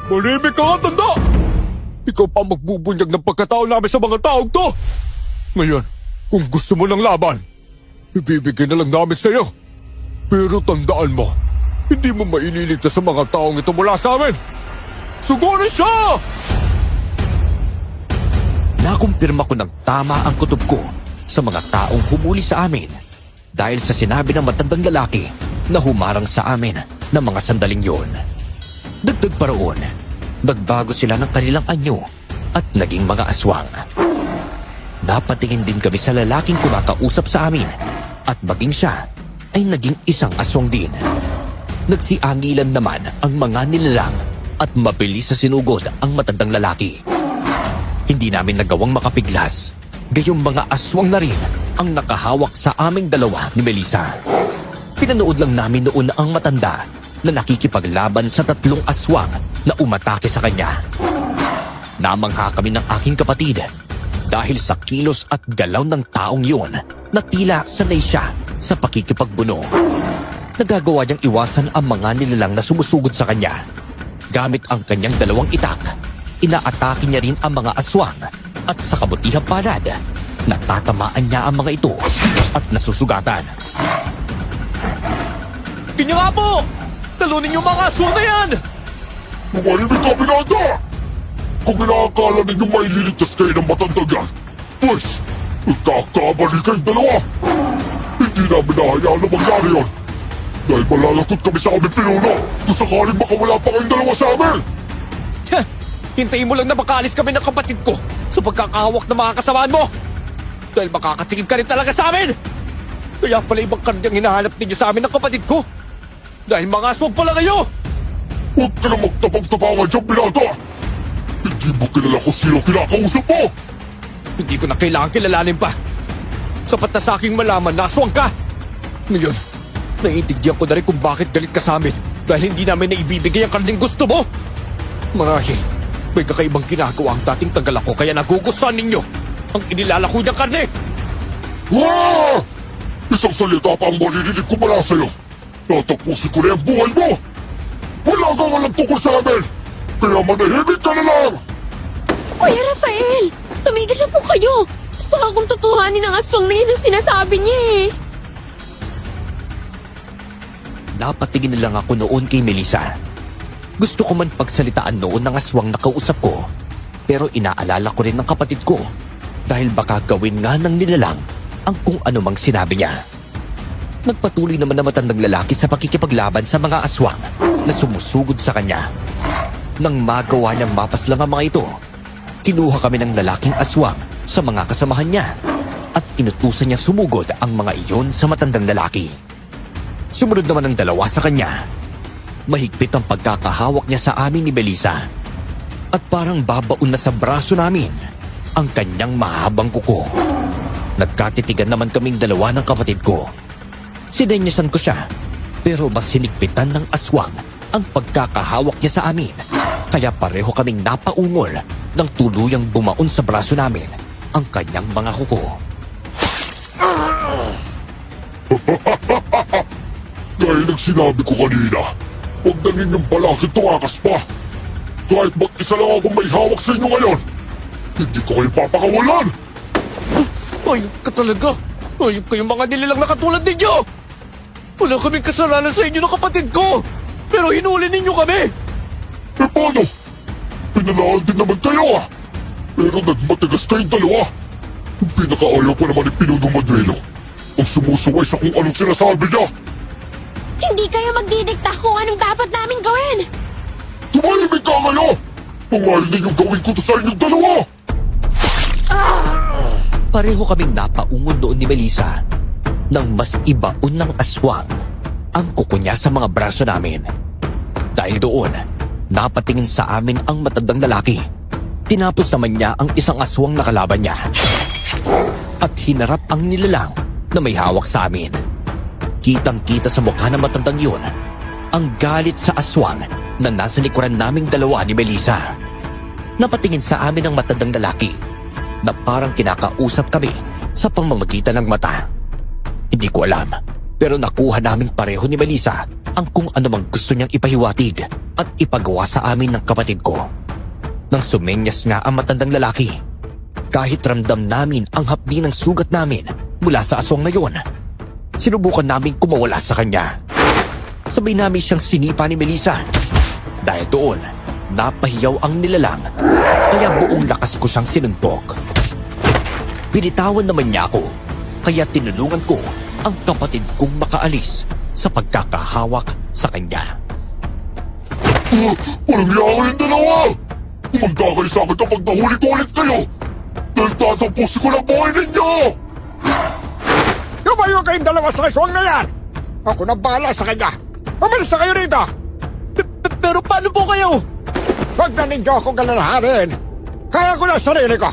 Malimik ka nga, tanda! Ikaw pa magbubunyag ng pagkatao namin sa mga taong to! Ngayon, kung gusto mo ng laban, ibibigay na lang namin sa'yo. Pero tandaan mo, hindi mo maililigtas sa mga taong ito mula sa amin. Sugurin siya! Nakumpirma ko ng tama ang kutob ko sa mga taong humuli sa amin dahil sa sinabi ng matandang lalaki na humarang sa amin ng mga sandaling yon. Dagdag pa roon, nagbago sila ng kanilang anyo at naging mga aswang. Napatingin din kami sa lalaking kumakausap sa amin at maging siya ay naging isang aswang din. Nagsiangilan naman ang mga nilalang at mabilis sa sinugod ang matandang lalaki. Hindi Hindi namin nagawang makapiglas. Gayong mga aswang na rin ang nakahawak sa aming dalawa ni Melissa. Pinanood lang namin noon ang matanda na nakikipaglaban sa 3 aswang na umatake sa kanya. Namangha kami ng aking kapatid dahil sa kilos at galaw ng taong yun na tila sanay siya sa pakikipagbuno. Nagagawa niyang iwasan ang mga nilalang na sumusugod sa kanya. Gamit ang kanyang 2 itak, inaatake niya rin ang mga aswang at sa kabutihang palad, natatamaan niya ang mga ito at nasusugatan. Kanya nga po! Talunin yung mga aswang na yan! Lumahimik ka, binata! Kung inaakala ninyong may liligtas kayo ng matandang yan, pues, nagkakamali kayong dalawa! Hindi namin nahayaan na mangyari yun! Dahil malalagot kami sa aming pinuno kung sakaling makawala pa kayong dalawa sa amin! Hintayin mo lang na makaalis kami ng kapatid ko sa pagkakahawak ng mga kasamaan mo! Dahil makakatingin ka rin talaga sa amin! Kaya pala ibang kardiyang hinahanap ninyo sa amin ng kapatid ko! Dahil mga aswang pala kayo! Huwag ka na magtabang-tabangan dyan, binata! Hindi mo kilala kung sino kinakausap mo! Hindi ko na kailangan kilalanin pa. Sapat na sa aking malaman na aswang ka! Ngayon, naiintindihan ko na rin kung bakit galit ka sa amin dahil hindi namin naibibigay ang karning gusto mo! Marahil, may kakaibang ginagawa ang dating tagalako kaya nagugustuhan ninyo ang inilalako niyang karne! Ah! Isang salita pa ang maririnig ko mula sa'yo. Natapusin ko na ang buhay mo! Wala kang alam tungkol sa amin! Kaya manahimik ka na lang! Kuya Rafael, tumigil na po kayo. Baka kung tutuhanin ng aswang na yun ang sinasabi niya eh. Napatingin na lang ako noon kay Melissa. Gusto ko man pagsalitaan noon ng aswang na kausap ko, pero inaalala ko rin ng kapatid ko dahil baka gawin nga ng nilalang ang kung anumang sinabi niya. Nagpatuloy naman na matandang lalaki sa pakikipaglaban sa mga aswang na sumusugod sa kanya. Nang magawa niyang mapaslang ang mga ito, kinuha kami ng lalaking aswang sa mga kasamahan niya at inutusan niya sumugod ang mga iyon sa matandang lalaki. Sumunod naman ang 2 sa kanya. Mahigpit ang pagkakahawak niya sa amin ni Melissa at parang babaon na sa braso namin ang kanyang mahabang kuko. Nagkatitigan naman kaming 2 ng kapatid ko. Sinenyasan ko siya pero mas hinigpitan ng aswang ang pagkakahawak niya sa amin kaya pareho kaming napaungol nang tuluyang bumaon sa braso namin ang kanyang mga kuko. Dahil ang sinabi ko kanina, huwag na ninyong balakid tumakas pa. Kahit mag-isa lang akong may hawak sa inyo ngayon, hindi ko kayo papakawalan! Ayop ka talaga! Ayop kayong mga nilalang na katulad ninyo! Wala kaming kasalanan sa inyo ng kapatid ko! Pero hinuli ninyo kami! Eh paano? Pinalaan din naman kayo ah! Pero nagmatigas kayong 2. Yung pinakaayaw pa naman ni Pinuno Manuelo ang sumusuway sa kung anong sinasabi niya! Hindi kayo magdidikta kung anong dapat namin gawin. Tumahimik ka kayo! Kung ayaw ninyong gawin ko to sa inyong 2! Pareho kaming napaungon noon ni Melissa nang mas ibaon ng aswang ang kuko niya sa mga braso namin. Dahil doon, napatingin sa amin ang matandang lalaki. Tinapos naman niya ang isang aswang na kalaban niya at hinarap ang nilalang na may hawak sa amin. Kitang-kita sa mukha ng matandang yun ang galit sa aswang na nasa likuran naming 2 ni Melissa. Napatingin sa amin ang matandang lalaki na parang kinakausap kami sa pamamagitan ng mata. Hindi ko alam, pero nakuha namin pareho ni Melissa ang kung anumang gusto niyang ipahiwatig at ipagawa sa amin ng kapatid ko. Nang sumenyas nga ang matandang lalaki, kahit ramdam namin ang hapdi ng sugat namin mula sa aswang na yun, sinubukan namin kumawala sa kanya. Sabay namin siyang sinipa ni Melissa. Dahil doon, napahiyaw ang nilalang, kaya buong lakas ko siyang sinuntok. Binitawan naman niya ako, kaya tinulungan ko ang kapatid kong makaalis sa pagkakahawak sa kanya. Walang niya kayong 2! Umanda kayo sa akin kapag nahuli ko ulit kayo! Dahil tatapusin ko ng buhay ninyo! Lumayo kayong 2 sa aswang na yan! Ako na bahala sa kanya! Umalis na kayo rito! Pero paano po kayo? Huwag na ninyo akong galalahanin! Kaya ko na ang sarili ko.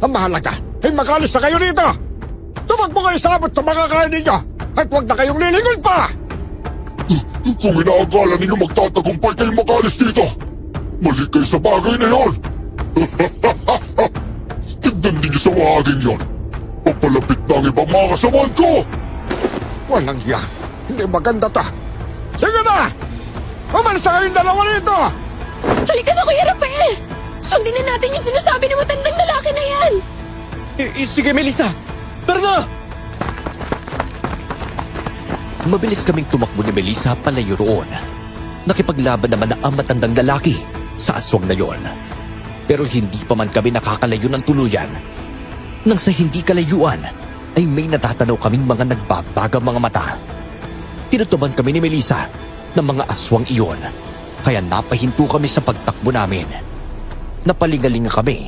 Ang mahalaga ay makalis na kayo dito. Tuwag mo kayo sabot sa mga kain ninyo at huwag na kayong lilingon pa. Kung inaakala ninyo magtatagumpay kayo makalis dito, mali kayo sa bagay na yon. Tignan ninyo sa wahagin yon. Papalapit na ang ibang mga kasamahan ko. Walang hiya. Hindi maganda ta. Sige na! Umalis na kayong dalawa rito! Halika na, Kuya Rafael! Sundin na natin yung sinasabi ng matandang lalaki na yan! Sige, Melissa! Tara na! Mabilis kaming tumakbo ni Melissa palayo roon. Nakipaglaban naman na ang matandang lalaki sa aswang na yon. Pero hindi pa man kami nakakalayo ng tuluyan. Nang sa hindi kalayuan, ay may natatanaw kaming mga nagbabagang mga mata. Tinutuban kami ni Melissa ng mga aswang iyon, kaya napahinto kami sa pagtakbo namin. Napalingalinga kami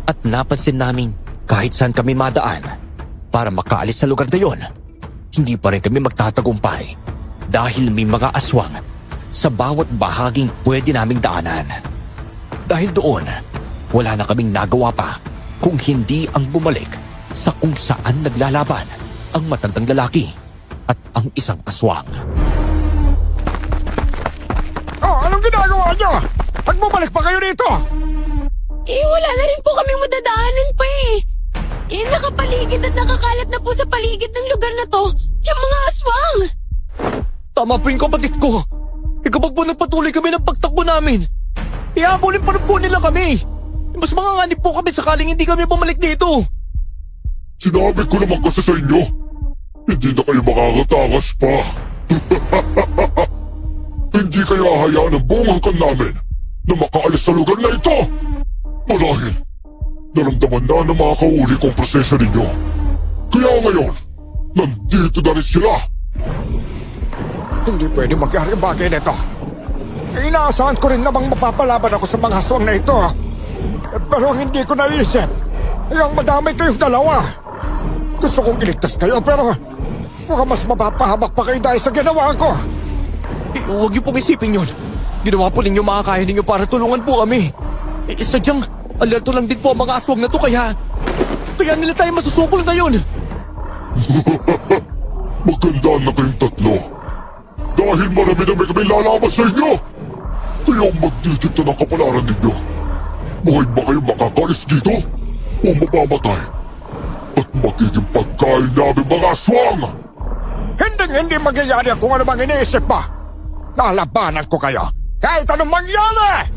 at napansin namin kahit saan kami madaan para makaalis sa lugar na yon, hindi pa rin kami magtatagumpay dahil may mga aswang sa bawat bahaging pwede naming daanan. Dahil doon, wala na kaming nagawa pa kung hindi ang bumalik sa kung saan naglalaban ang matandang lalaki at ang isang aswang. Oh, anong ginagawa niyo? At bumalik pa kayo dito! Wala na rin po kaming madadaanan pa eh. Nakapaligid at nakakalat na po sa paligid ng lugar na to yung mga aswang. Tama po yung kapatid ko. Kapag po nagpatuloy kami ng pagtakbo namin, ihabulin pa rin po nila kami. Mas manganganib po kami sakaling hindi kami bumalik dito. Sinabi ko naman kasi sa inyo, hindi na kayo makakatakas pa. Hindi kayo hahayaan ng buong hangkan namin na makaalis sa lugar na ito. Marahil, naramdaman na ng mga kauli kong presensya ninyo. Kaya ngayon, nandito na rin sila. Hindi pwede magyari ang bagay nito. Inaasahan ko rin namang mapapalaban ako sa mga aswang na ito. Pero ang hindi ko naisip ay ang madamay kayong dalawa. Gusto kong iligtas kayo pero mukhang mas mapapahamak pa kayo dahil sa ginawa ko. Huwag niyo pong isipin yun. Ginawa po ninyo makakaya ninyo para tulungan po kami. Sadyang alerto lang din po ang mga aswang na to kaya nila tayo masusukol ngayon. Maganda na kayong tatlo. Dahil marami na may kami lalaban sa inyo. Kaya magdidit na ng kapalaran ninyo. Buhay ba kayo makakalis dito? O mamamatay? At magiging pagkain namin mga aswang! Hindi magyayari kung ano bang iniisip pa. Lalabanan ko kayo kahit anong mangyari!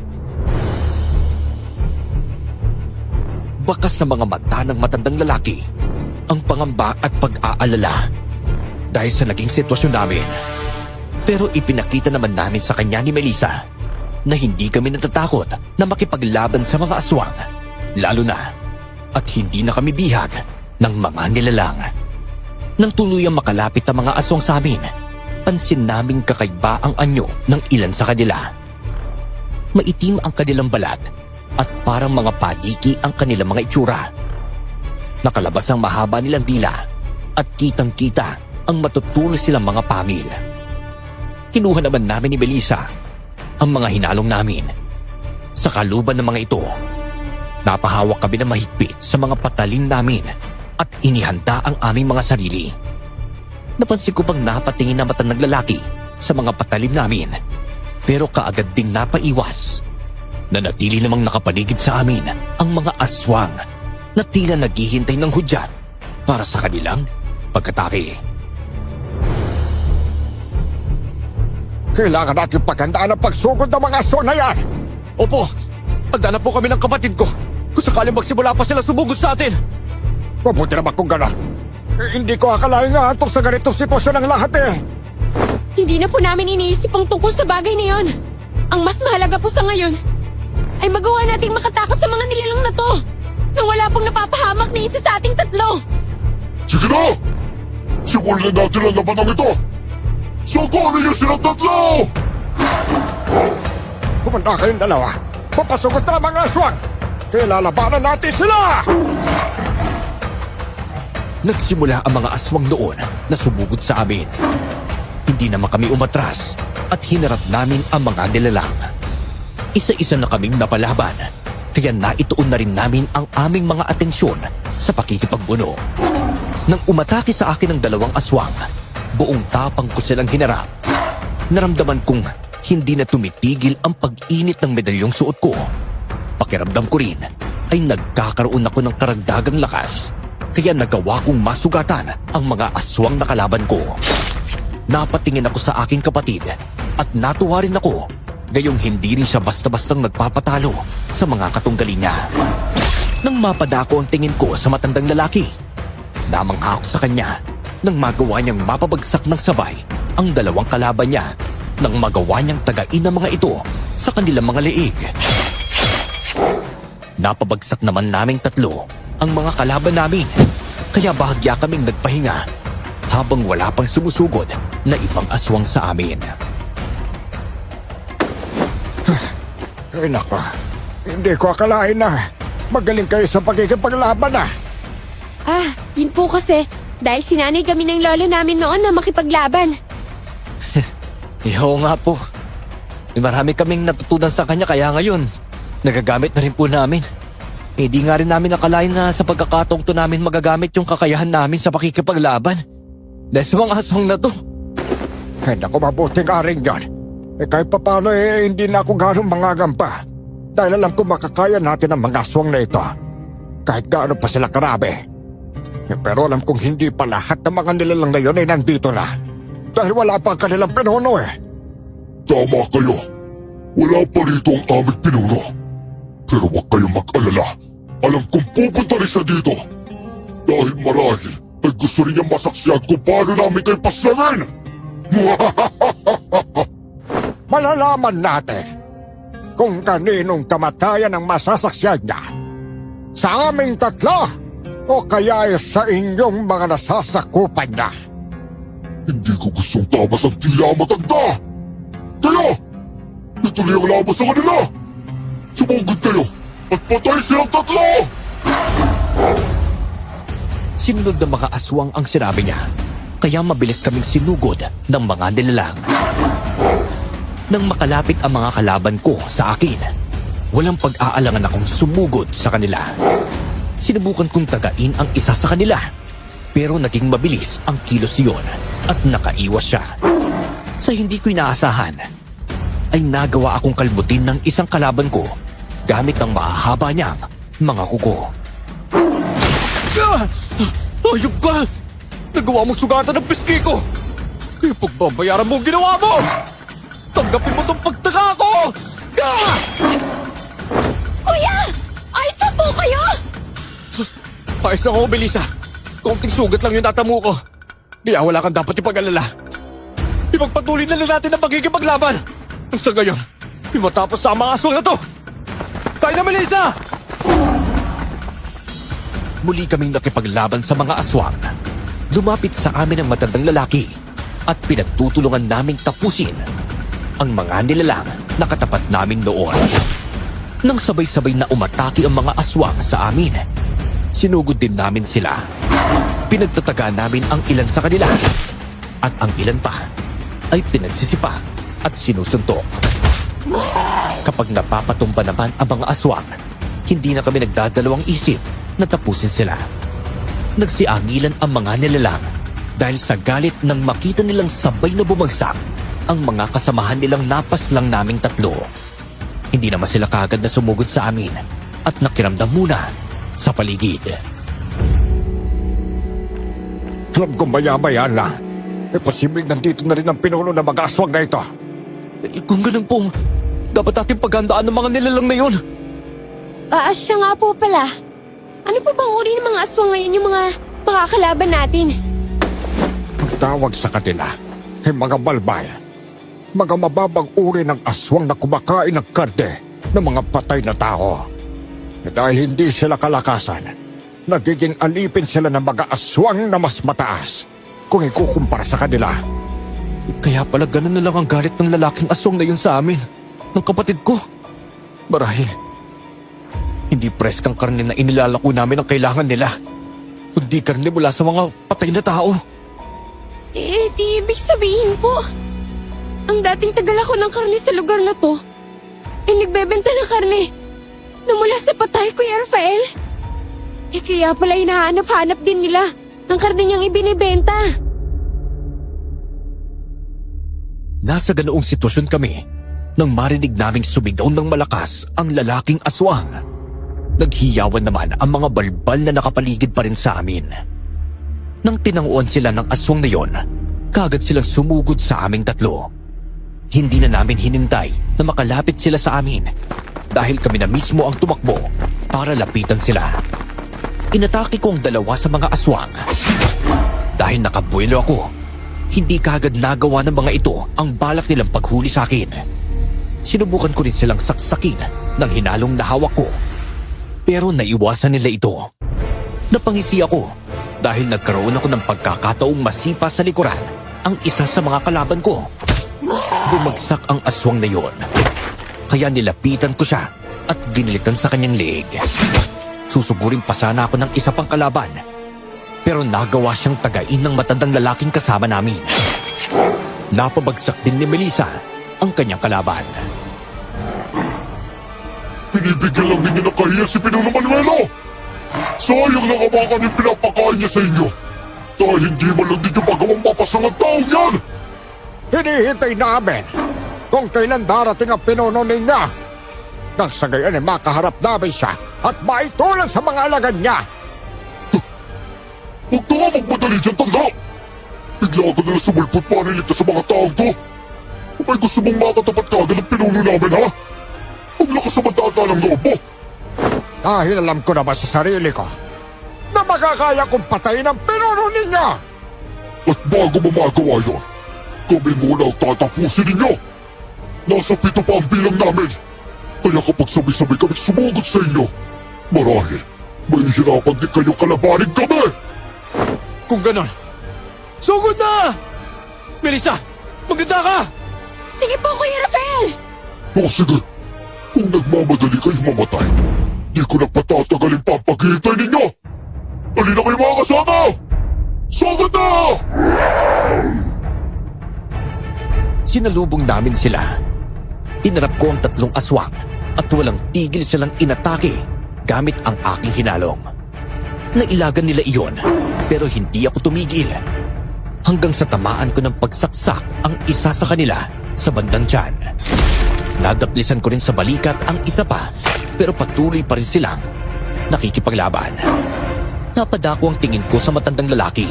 Bakas sa mga mata ng matandang lalaki ang pangamba at pag-aalala dahil sa naging sitwasyon namin. Pero ipinakita naman namin sa kanya ni Melissa na hindi kami natatakot na makipaglaban sa mga aswang, lalo na at hindi na kami bihag ng mga nilalang. Nang tuluyang makalapit ang mga aswang sa amin, pansin naming kakaiba ang anyo ng ilan sa kanila. Maitim ang kanilang balat at parang mga padiki ang kanilang mga itsura. Nakalabas ang mahaba nilang dila at kitang-kita ang matutulo silang mga pangil. Kinuha naman namin ni Melissa ang mga hinalong namin. Sa kaluban ng mga ito, napahawak kami na mahigpit sa mga patalim namin at inihanda ang aming mga sarili. Napansin ko pang napatingin na matandang lalaki sa mga patalim namin, pero kaagad ding napaiwas. Nanatili namang nakapaligid sa amin ang mga aswang na tila naghihintay ng hudyat para sa kanilang pagkatake. Kailangan natin paghandaan ang pagsugod ng mga aswang na yan! Opo, handa na po kami ng kapatid ko kung sakaling magsimula pa sila sumugod sa atin. Mabuti naman kung gano'n. Hindi ko akalain nga antong sa ganitong sitwasyon ng lahat eh. Hindi na po namin iniisip ang tungkol sa bagay na yon. Ang mas mahalaga po sa ngayon ay magawa nating makatakas sa mga nilalang na to nang wala pong napapahamak na isa sa ating tatlo. Sige na! Simulan natin ang labanang ito! Sukulin niyo silang tatlo! Pumunta kayong dalawa. Papasugot na ang mga aswang. Kaya lalabanan natin sila! Nagsimula ang mga aswang noon na sumugod sa amin. Hindi naman kami umatras at hinarap namin ang mga nilalang. Isa-isa na kaming napalaban Kaya naituon na rin namin ang aming mga atensyon sa pakikipagbuno. Nang umatake sa akin ang dalawang aswang, buong tapang ko silang hinarap. Naramdaman kong hindi na tumitigil ang pag-init ng medalyong suot ko. Pakiramdam ko rin ay nagkakaroon ako ng karagdagang lakas, kaya nagawa kong masugatan ang mga aswang na kalaban ko. Napatingin ako sa aking kapatid at natuwa rin ako, gayong hindi rin siya basta-bastang nagpapatalo sa mga katunggali niya. Nang mapadako ang tingin ko sa matandang lalaki, namangha ako sa kanya nang magawa niyang mapabagsak ng sabay ang dalawang kalaban niya nang magawa niyang tagain ang mga ito sa kanilang mga leeg. Napabagsak naman naming tatlo ang mga kalaban namin, kaya bahagya kaming nagpahinga habang wala pang sumusugod na ibang aswang sa amin. Ay nako, hindi ko akalain na magaling kayo sa pagkikipaglaban ah. Yun po kasi, dahil sinanay kami ng lolo namin noon na makipaglaban. Oo nga po. May marami kaming natutunan sa kanya kaya ngayon, nagagamit na rin po namin. Hindi nga rin namin nakalain na sa pagkakataong to namin magagamit yung kakayahan namin sa pakikipaglaban. Dahil sa mga aswang na to. Ay nako, mabuting aring yan. Kahit paano hindi na ako ganong mangagamba. Dahil alam ko makakaya natin ang mga aswang na ito. Kahit gaano pa sila karami. Pero alam kong hindi pa lahat ng mga nilalang na yun ay nandito na. Dahil wala pa ang kanilang pinuno eh. Tama kayo. Wala pa rito ang aming pinuno. Pero huwag kayong mag-alala. Alam kong pupunta rin siya dito. Dahil marahil ay gusto rin niyang masaksiyan kung paano namin kayo paslangin. Malalaman natin kung kaninong kamatayan ang masasaksyan niya. Sa aming tatlo o kaya ay sa inyong mga nasasakupan niya. Hindi ko gustong tamas ang tila ang matanda. Kaya, ituloy ang laban sa kanila. Sumugod kayo at patay silang tatlo! Sinunod na mga aswang ang sinabi niya, kaya mabilis kaming sinugod ng mga nilalang. Nang makalapit ang mga kalaban ko sa akin, walang pag-aalangan akong sumugod sa kanila. Sinubukan kong tagain ang isa sa kanila, pero naging mabilis ang kilos niyon at nakaiwas siya. Sa hindi ko inaasahan, ay nagawa akong kalbutin ng isang kalaban ko gamit ang mahahaba niyang mga kuko. Ayop ka! Nagawa mong sugatan ng pisngi ko! Ipagbabayaran mo ang ginawa mo! Tanggapin mo tong pagtaka ko! Kuya! Ayos na po kayo! Ayos na ako, Melissa. Konting sugat lang yung natamo ko. Kaya wala kang dapat ipag-alala. Ipagpatuloy na lang natin ang pagkikipaglaban. Sa gayon, matapos sa mga aswang na to. Tayo na, Melissa! Muli kaming nakipaglaban sa mga aswang. Lumapit sa amin ang matandang lalaki at pinagtutulungan naming tapusin ang mga nilalang na katapat namin noon. Nang sabay-sabay na umatake ang mga aswang sa amin, sinugod din namin sila. Pinagtataga namin ang ilan sa kanila at ang ilan pa ay pinagsisipa at sinusuntok. Kapag napapatumba naman ang mga aswang, hindi na kami nagdadalawang isip na tapusin sila. Nagsiangilan ang mga nilalang dahil sa galit nang makita nilang sabay na bumagsak ang mga kasamahan nilang napas lang naming tatlo. Hindi naman sila kaagad na sumugod sa amin at nakiramdam muna sa paligid. Alam kong maya-maya lang. Posibleng nandito na rin ang pinuno ng mga aswang na ito. Kung ganun po, dapat natin paghandaan ng mga nilalang na yun. Siya nga po pala. Ano po bang uri ng mga aswang ngayon yung mga kalaban natin? Ang tawag sa kanila ay mga balbay. Mga mababang uri ng aswang na kumakain ng karne ng mga patay na tao. Dahil hindi sila kalakasan, nagiging alipin sila ng mga aswang na mas mataas kung ikukumpara sa kanila. Kaya pala ganun na lang ang galit ng lalaking aswang na yun sa amin, ng kapatid ko. Marahil, hindi preskang karne na inilalako namin ang kailangan nila, kundi karne mula sa mga patay na tao. Di ibig sabihin po, ang dating tagal ako ng karne sa lugar na to, ay nagbebenta ng karne na mula sa Kaya pala hinahanap-hanap din nila ang karne niyang ibinibenta. Nasa ganoong sitwasyon kami nang marinig naming sumigaw ng malakas ang lalaking aswang. Naghiyawan naman ang mga balbal na nakapaligid pa rin sa amin. Nang tinanguan sila ng aswang na yon, kagad silang sumugod sa aming tatlo. Hindi na namin hinintay na makalapit sila sa amin dahil kami na mismo ang tumakbo para lapitan sila. Inatake ko ang dalawa sa mga aswang. Dahil nakabuelo ako, hindi kagad nagawa ng mga ito ang balak nilang paghuli sa akin. Sinubukan ko rin silang saksakin ng hinalong na hawak ko. Pero naiwasan nila ito. Napangisi ako dahil nagkaroon ako ng pagkakataong masipa sa likuran ang isa sa mga kalaban ko. Bumagsak ang aswang na yon. Kaya nilapitan ko siya at binilikan sa kanyang leeg. Susugurin pa sana ako ng isa pang kalaban. Pero nagawa siyang tagain ng matandang lalaking kasama namin. Napabagsak din ni Melissa ang kanyang kalaban. Binibigyan lang ninyo ng kahiya si Pinuno Manuelo! Sayang lang ang mga kanyang pinapakain niya sa inyo! Dahil hindi man lang ninyo magawang mapasang ang taong yan! Hinihintay namin kung kailan darating ang pinuno ninyo. Nang sa gayon ay makaharap namin siya at maitulan sa mga alagad niya. Huwag na nga magmadali dyan, tanda! Bigla ka nalang sumulpot para iligtas sa mga taong to! May gusto mong makatapat kagad ang pinuno namin, ha? Ang lakas sa matata ng loob mo! Dahil alam ko naman sa sarili ko na makakaya kong patayin ang pinuno ninyo. At bago mamagawa yun, kami muna ang tatapusin ninyo! Nasa 7 pa ang bilang namin! Kaya kapag sabay-sabay kami sumugod sa inyo, marahil mahihirapan din kayo kalabanin kami! Kung ganon, sugod na! Melissa, maganda ka! Sige po, Kuya Rafael! O sige, kung nagmamadali kayo mamatay, di ko na patatagalin pa ang paghihintay ninyo! Halina kayo mga kasama! Sugod na! Sinalubong namin sila. Tinarap ko ang 3 aswang at walang tigil silang inatake gamit ang aking hinalong. Nailagan nila iyon pero hindi ako tumigil. Hanggang sa tamaan ko ng pagsaksak ang isa sa kanila sa bandang tiyan. Nadaplisan ko rin sa balikat ang isa pa pero patuloy pa rin silang nakikipaglaban. Napadako ang tingin ko sa matandang lalaki.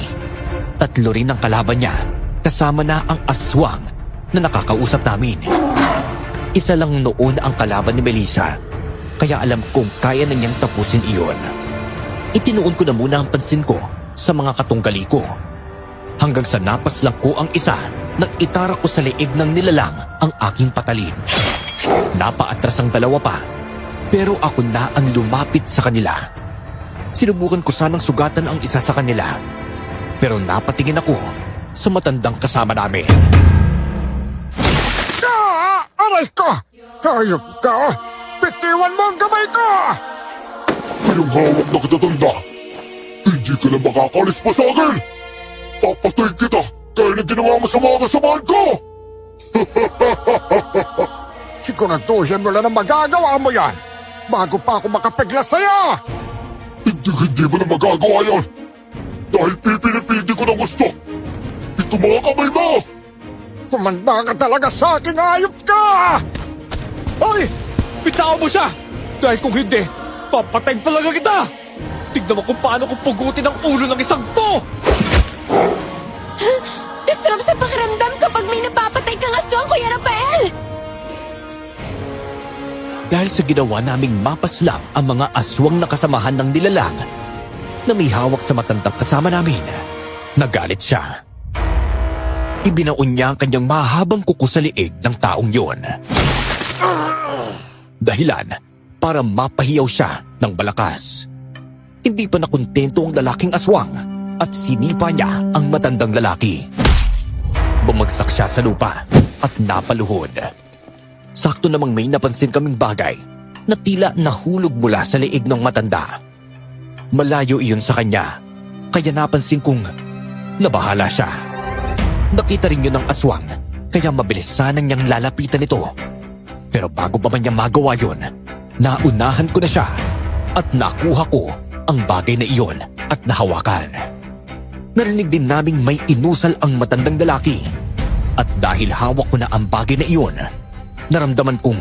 3 rin ang kalaban niya kasama na ang aswang na nakakausap namin. Isa lang noon ang kalaban ni Melissa kaya alam kong kaya na niyang tapusin iyon. Itinuon ko na muna ang pansin ko sa mga katunggali ko. Hanggang sa napaslang ko ang isa nang itarak ko sa leeg ng nilalang ang aking patalim. Napaatras ang dalawa pa pero ako na ang lumapit sa kanila. Sinubukan ko sanang sugatan ang isa sa kanila pero napatingin ako sa matandang kasama namin. Aray ko! Hayop ka! Bitiwan mo ang kamay ko! Ngayong hawak na kitatanda, hindi ka na makakalis pa sa akin! Papatay kita kaya na ginawa mo sa mga kasamahan ko! Siguraduhin mo lang na magagawa mo yan bago pa ako makapiglas sa'yo! Hindi mo na magagawa yan! Dahil pipilipiti ko ng gusto! Ito mga kamay mo! Tumanda ka talaga sa aking hayop ka! Hoy! Bitawan mo siya! Dahil kung hindi, papatayin talaga kita! Tignan mo kung paano ko pugutin ang ulo ng isang to! Sarap sa pakiramdam kapag may napapatay kang aswang, Kuya Rafael! Dahil sa ginawa naming mapaslang ang mga aswang na kasamahan ng nilalang na may hawak sa matandang kasama namin, nagalit siya. Ibinaon niya ang kanyang mahabang kuko sa liig ng taong yon. Dahilan para mapahiyaw siya ng balakas. Hindi pa nakontento ang lalaking aswang at sinipa niya ang matandang lalaki. Bumagsak siya sa lupa at napaluhod. Sakto namang may napansin kaming bagay na tila nahulog mula sa liig ng matanda. Malayo iyon sa kanya, kaya napansin kong nabahala siya. Nakita rin yun ng aswang, kaya mabilis sanang niyang lalapitan ito. Pero bago pa man niya magawa yun, naunahan ko na siya at nakuha ko ang bagay na iyon at nahawakan. Narinig din naming may inusal ang matandang lalaki. At dahil hawak ko na ang bagay na iyon, naramdaman kong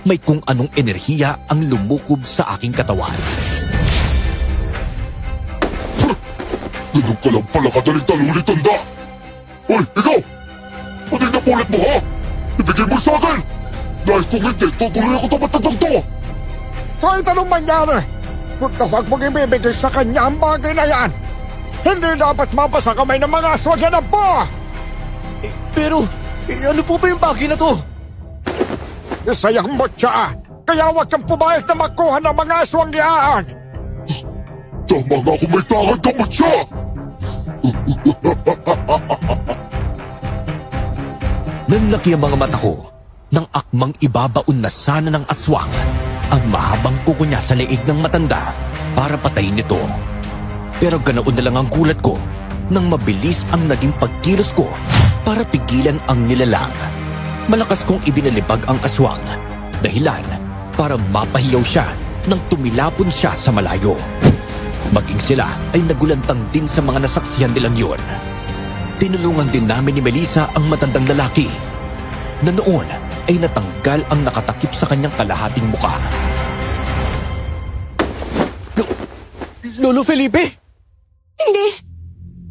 may kung anong enerhiya ang lumukob sa aking katawan. Ganun ka lang pala kadaling taluli, tanda! Hoy, ikaw! Ano yung napulit mo, ha? Ibigay mo sa akin! Dahil kung hindi, tutuloy ako sa matandang to! Kahit anong mangyari, huwag na huwag mong ibibigay sa kanya ang bagay na yan. Hindi dapat mapasa kamay ng mga aswang yan po! Pero, ano po ba yung bagay na to? Isayang mo siya, kaya huwag kang pumayag na makuha ng mga aswang yan. Tama nga kung may takad ka, Matya! Nanlaki ang mga mata ko nang akmang ibabaon na sana ng aswang ang mahabang kuko niya sa leeg ng matanda para patayin ito. Pero ganoon na lang ang gulat ko nang mabilis ang naging pagkilos ko para pigilan ang nilalang. Malakas kong ibinalibag ang aswang, dahilan para mapahiyaw siya nang tumilapon siya sa malayo. Maging sila ay nagulantang din sa mga nasaksihan nilang yun. Tinulungan din namin ni Melissa ang matandang lalaki na noon ay natanggal ang nakatakip sa kanyang kalahating muka. Lolo Felipe? Hindi!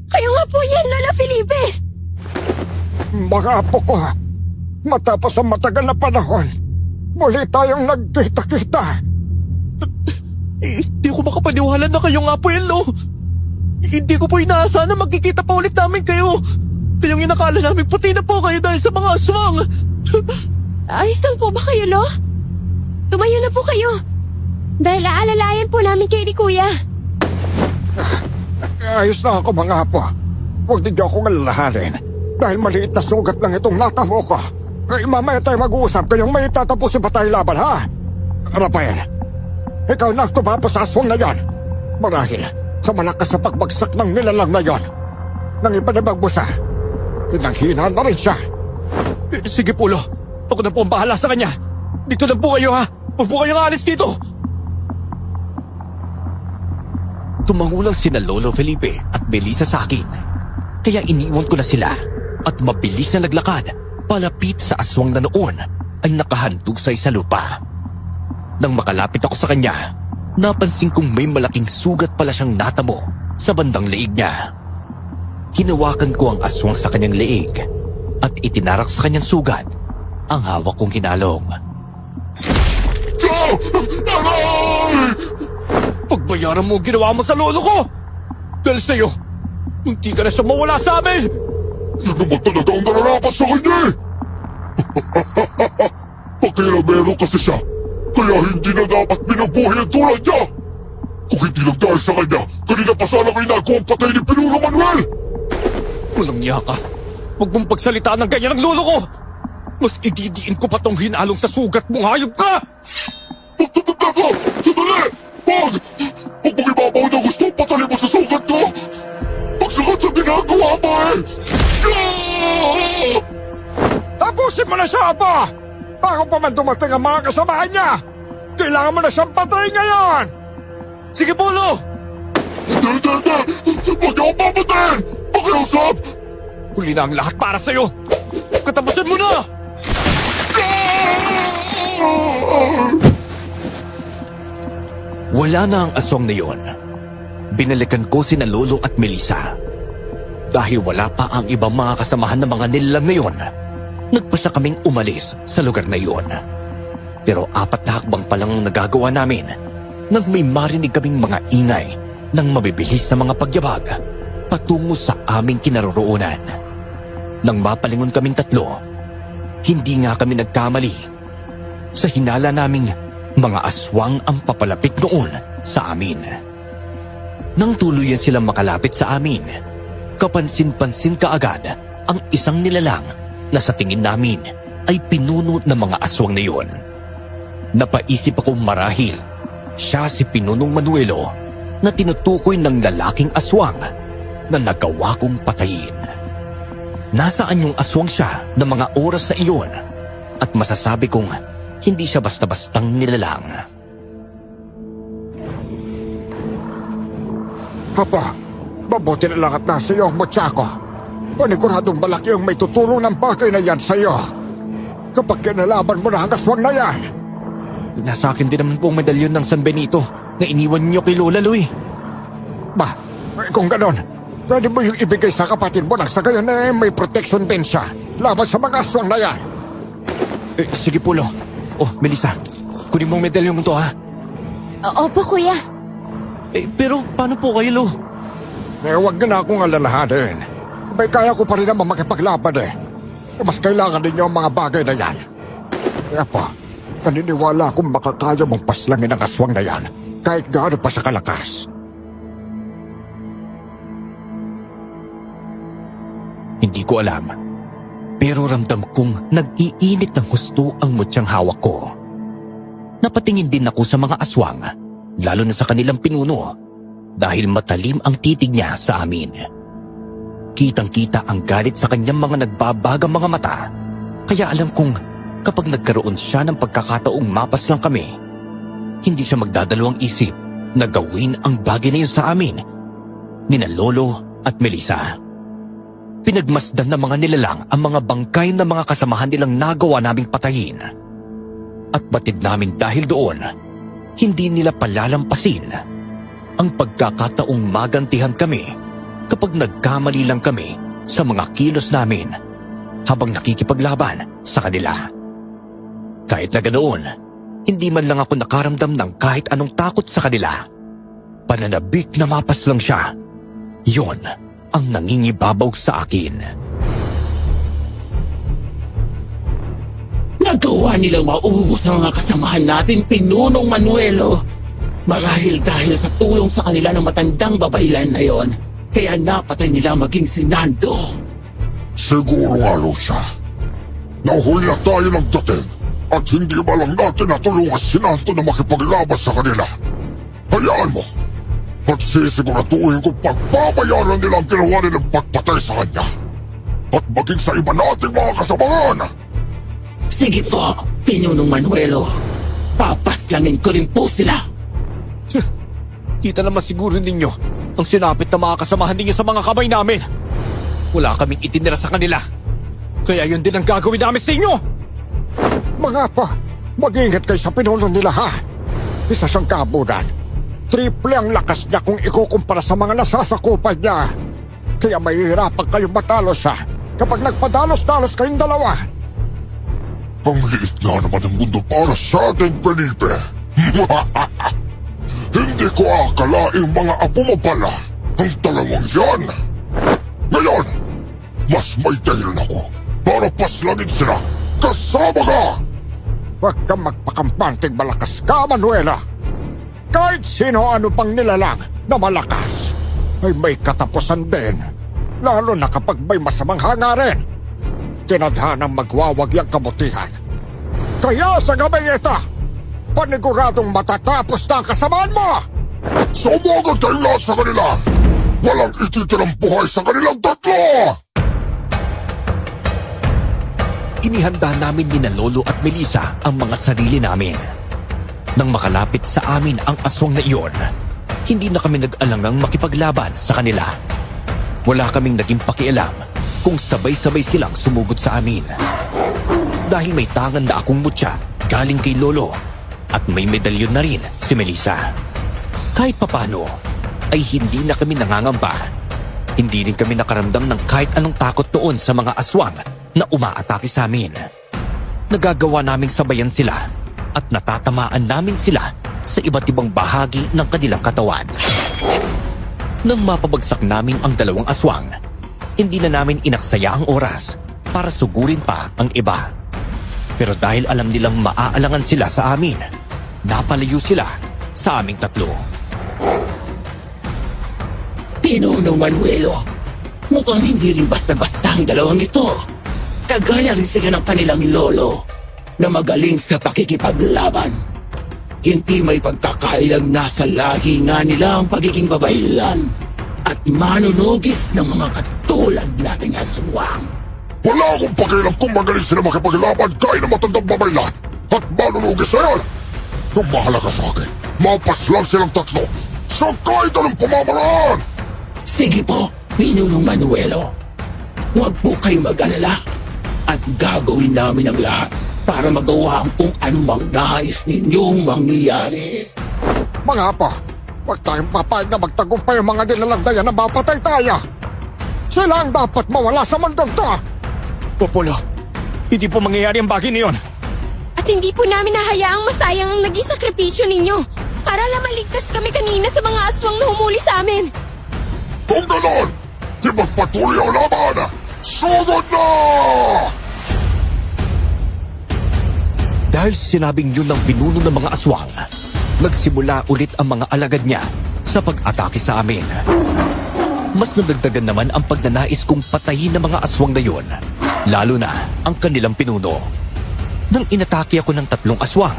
Kayo nga po yan, Lola Felipe! Mga apo ko, matapos ang matagal na panahon, muli tayong nagkita-kita. Hindi ko makapaniwala na kayo nga po yan, Lo. Hindi ko po inaasahan na magkikita pa ulit namin kayo. Kayong inakala namin puti na po kayo dahil sa mga aswang. Ayos lang po ba kayo, Lo? Tumayo na po kayo. Dahil aalalayan po namin kayo ni Kuya. Ayos na ako mga apo. Huwag din niyo akong alalahanin. Dahil maliit na sugat lang itong natamo ko. Mamaya tayo mag-uusap kayong may tatapusin pa tayo laban, ha? Rafael, ikaw na ang tumapos sa aswang na yan. Marahil sa malakas sa pagbagsak ng nilalang na yon. Nang ipanibag mo siya, hinang-hina na rin siya. Sige po, Lo. Ako na po ang bahala sa kanya. Dito lang po kayo, ha? Huwag po kayong aalis dito. Tumangulang sina Lolo Felipe at Melissa sa akin. Kaya iniwan ko na sila at mabilis na naglakad palapit sa aswang na noon ay nakahandusay sa lupa. Nang makalapit ako sa kanya, napansin kong may malaking sugat pala siyang natamo sa bandang leeg niya. Hinawakan ko ang aswang sa kanyang leeg at itinarak sa kanyang sugat ang hawak kong hinalong. Pagbayaran mo ang ginawa mo sa lolo ko! Dahil sa'yo, hindi ka na siya mawala sa amin! Yan naman talaga ang nararapat sa kanya, eh! Pakiramero kasi siya, kaya hindi na dapat binabuhay ang tulad niya! Kung hindi lang dahil sa kanya, kanina pa sana kayo nagawa ang patay ni Pinuno Manuel! Walang niya ka. Huwag mong pagsalita ng ganyan ang lolo ko! Mas ididiin ko pa tong hinalong sa sugat mong hayop ka! Magtatanda ka! Sandali! Wag! Huwag mong ibabaw na gusto patali mo sa sugat ko! Magsakat sa ginagawa mo, eh! Tapusin mo na siya, Apo! Bago pa man dumating ang mga kasamahan niya! Kailangan mo na siyang patay ngayon! Sige po, Lo! Hindi! Huwag niyo akong papatayin! Pakiusap! Huli na ang lahat para sa'yo! Katapusan mo na! Wala na ang aswang na yon. Binalikan ko sina Lolo at Melissa. Dahil wala pa ang ibang mga kasamahan ng mga nilalang na yon, nagpasya kaming umalis sa lugar na yon. Pero 4 na hakbang pa lang ang nagagawa namin nang may marinig kaming mga ingay ng mabibilis na mga pagyabag patungo sa aming kinaroroonan. Nang mapalingon kaming 3, hindi nga kami nagkamali. Sa hinala naming mga aswang ang papalapit noon sa amin. Nang tuluyan silang makalapit sa amin, kapansin-pansin kaagad ang isang nilalang na sa tingin namin ay pinuno ng mga aswang na yon. Napaisip akong marahil siya si Pinunong Manuelo na tinutukoy ng lalaking aswang na nagawa kong patayin. Nasaan yung aswang siya ng mga oras sa iyon at masasabi kong hindi siya basta-bastang nilalang. Papa, mabuti na lang at nasa iyo ang mutya ko. Paniguradong malaki ang may tutulong ng bagay na yan sa iyo. Kapag kinalaban mo na ang aswang na yan. Nasa akin din naman po ang medalyon ng San Benito na iniwan niyo kay Lola Lu eh. Ba, kung ganon, pwede mo yung ibigay sa kapatid mo nang sa gayon eh may protection din siya laban sa mga aswang na yan. Sige po, Lo. Oh, Melissa, kunin mong medalyon mo to ha. Opo, kuya. Pero paano po kayo, Lo? Huwag na akong alalahanin. May kaya ko pa rin naman makipaglaban eh. Mas kailangan ninyo ang mga bagay na yan. Kaya pa, naniniwala akong makakaya mong paslangin ang aswang na yan kahit gaano pa sa kalakas. Hindi ko alam. Pero ramdam kong nag-iinit ng husto ang mutyang hawak ko. Napatingin din ako sa mga aswang, lalo na sa kanilang pinuno, dahil matalim ang titig niya sa amin. Kitang-kita ang galit sa kanyang mga nagbabagang mga mata, kaya alam kong kapag nagkaroon siya ng pagkakataong mapas lang kami, hindi siya magdadalawang isip na gawin ang bagay na yun sa amin, nina Lolo at Melissa. Pinagmasdan ng mga nilalang ang mga bangkay ng mga kasamahan nilang nagawa naming patayin. At batid namin dahil doon, hindi nila palalampasin ang pagkakataong magantihan kami kapag nagkamali lang kami sa mga kilos namin habang nakikipaglaban sa kanila. Kahit na ganoon, hindi man lang ako nakaramdam ng kahit anong takot sa kanila. Pananabik na mapas lang siya. Yon ang nangingibabaw sa akin. Nagawa nilang maubos ang mga kasamahan natin, Pinunong Manuelo. Marahil dahil sa tulong sa kanila ng matandang babaylan na yon, kaya napatay nila maging si Nando. Siguro nga, Lucia. Nahuli na tayo ng dating at hindi ba lang natin natulungan si Nando na makipaglaban sa kanila. Hayaan mo. At sisiguraduhin kung pagbabayaran nila ang ginawa nilang pagpatay sa kanya. At maging sa iba nating mga kasamahan. Sige po, Pinunong Manuelo. Papaslangin ko rin po sila. Kita naman siguro ninyo ang sinapit na mga kasamahan ninyo sa mga kamay namin. Wala kaming itinira sa kanila. Kaya yun din ang gagawin namin sa inyo. Mga pa, mag-ingat kayo sa pinuno nila ha. Isa siyang kabunan. Triple ang lakas niya kung ikukumpara sa mga nasasakupan niya. Kaya mahihirapan kayong matalo siya kapag nagpadalos-dalos kayong dalawa. Ang liit na naman ang mundo para sa atin, Felipe. Hindi ko akalaing mga apo mo pala ang dalawang yan. Ngayon, mas may dahilan ako para paslangin sila. Kasama ka! Huwag kang magpakampanting malakas ka, Manuela. Kahit sino ano pang nilalang na malakas ay may katapusan din. Lalo na kapag may masamang hangarin. Tinadhanang magwawagi ang kabutihan. Kaya sa gabing ito, paniguradong matatapos na ang kasamaan mo! Sumagot kayo lahat sa kanila! Walang ititirang buhay sa kanilang tatlo! Inihanda namin ni na Lolo at Melissa ang mga sarili namin. Nang makalapit sa amin ang aswang na iyon, hindi na kami nag-alangang makipaglaban sa kanila. Wala kaming naging pakialam kung sabay-sabay silang sumugod sa amin. Dahil may tangan na akong mutya galing kay Lolo at may medalyon na rin si Melissa. Kahit papano ay hindi na kami nangangamba. Hindi rin kami nakaramdam ng kahit anong takot noon sa mga aswang na umaatake sa amin. Nagagawa naming sabayan sila at natatamaan namin sila sa iba't ibang bahagi ng kanilang katawan. Nang mapabagsak namin ang dalawang aswang, hindi na namin inaksaya ang oras para sugurin pa ang iba. Pero dahil alam nilang maaalangan sila sa amin, napalayo sila sa aming tatlo. Pinunong Manuelo, mukhang hindi rin basta-basta ang dalawang ito. Kagaya rin sila ng kanilang lolo na magaling sa pakikipaglaban. Hindi may pagkakailang nasa lahi nga nila ang pagiging babaylan at manunugis ng mga katulad nating aswang. Wala akong pakialam kung magaling sila makipaglaban kaya na matandang babaylan at manunugis na yan. Kung mahalaga sa akin, mapas lang silang tatlo. Sa kahit anong pamamaraan! Sige po, Pinunong Manuelo. Huwag po kayo mag-alala at gagawin namin ang lahat para magawa ang kung anumang nais ninyong mangyayari. Mga apo, huwag tayong papayag na magtagumpay ang mga nilalang na yan na mapatay tayo. Sila ang dapat mawala sa mundong to. Popolo, hindi po mangyayari ang bagay na yun. At hindi po namin nahayaang masayang ang naging sakripisyo ninyo para lang maligtas kami kanina sa mga aswang na humuli sa amin. Kung ganon, di magpatuloy ang laban! Sugod na! Dahil sinabing yun ng pinuno ng mga aswang, nagsimula ulit ang mga alagad niya sa pag-atake sa amin. Mas nadagdagan naman ang pagnanais kong patayin ng mga aswang na yun, lalo na ang kanilang pinuno. Nang inatake ako ng 3 aswang,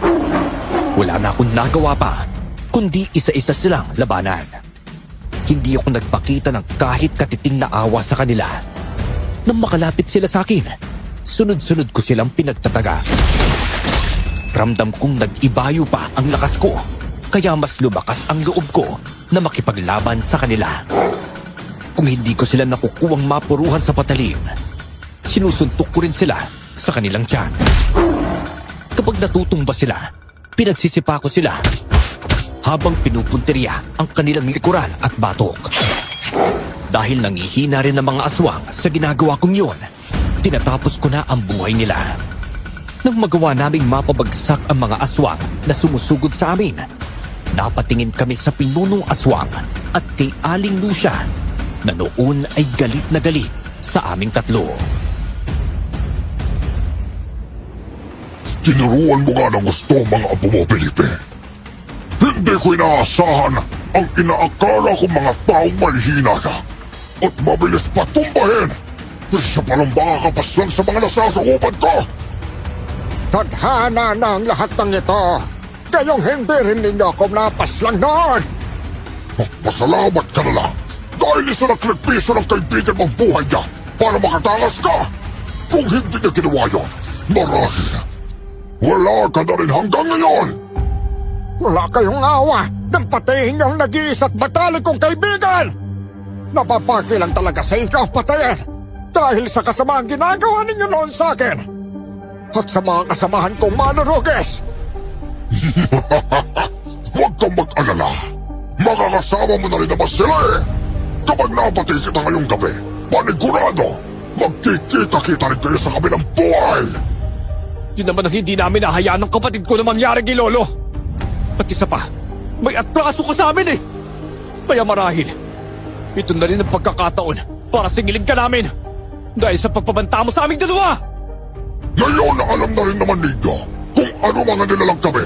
wala na akong nagawa pa, kundi isa-isa silang labanan. Hindi ako nagpakita ng kahit katiting na awa sa kanila. Nang makalapit sila sa akin, sunod-sunod ko silang pinagtataga. Ramdam kong nag-ibayo pa ang lakas ko, kaya mas lumakas ang loob ko na makipaglaban sa kanila. Kung hindi ko sila nakukuwang mapuruhan sa patalim, sinusuntok ko rin sila sa kanilang tiyan. Kapag natutumba sila, pinagsisipa ko sila habang pinupunteriya ang kanilang likuran at batok. Dahil nangihina rin ang mga aswang sa ginagawa kong yun, tinatapos ko na ang buhay nila. Nang magawa naming mapabagsak ang mga aswang na sumusugod sa amin, napatingin kami sa pinunong aswang at kay Aling Lucia na noon ay galit na galit sa aming 3. Tinuruan mo nga ng gusto mga apo mo, Felipe. Hindi ko inaasahan ang inaakala ko mga taong malihina lang at mabilis patumbahin. Isa palang makakapaslang sa mga nasasakupan ko. Tadhana na ang lahat ng ito. Kayong hindi rin ninyo ako napaslang noon. Magpasalamat ka na lang dahil isa naklagpiso ng kaibigan mong buhay niya para makatangas ka. Kung hindi niya ginawa yun, marahil wala ka na rin hanggang ngayon. Wala kayong awa nang patayin niyong nag-iisa't matalik kong kaibigan. Napapaki lang talaga sa inyo ang patayin dahil sa kasamaang ginagawa ninyo noon sa akin. At sa mga kasamahan kong malurugis. Huwag kang mag-alala. Makakasama mo na rin naman sila eh. Kapag napatay kita ngayong gabi, panigurado, magkikita-kita rin kayo sa kabilang buhay. Di naman ang hindi namin nahayaan ng kapatid ko na mangyari kay Lolo. At isa pa, may atraso ka sa amin eh. Kaya marahil, ito na rin ang pagkakataon para singilin ka namin dahil sa pagpabanta mo sa aming 2. Ngayon na alam na rin naman ninyo kung ano mga nilalang kami.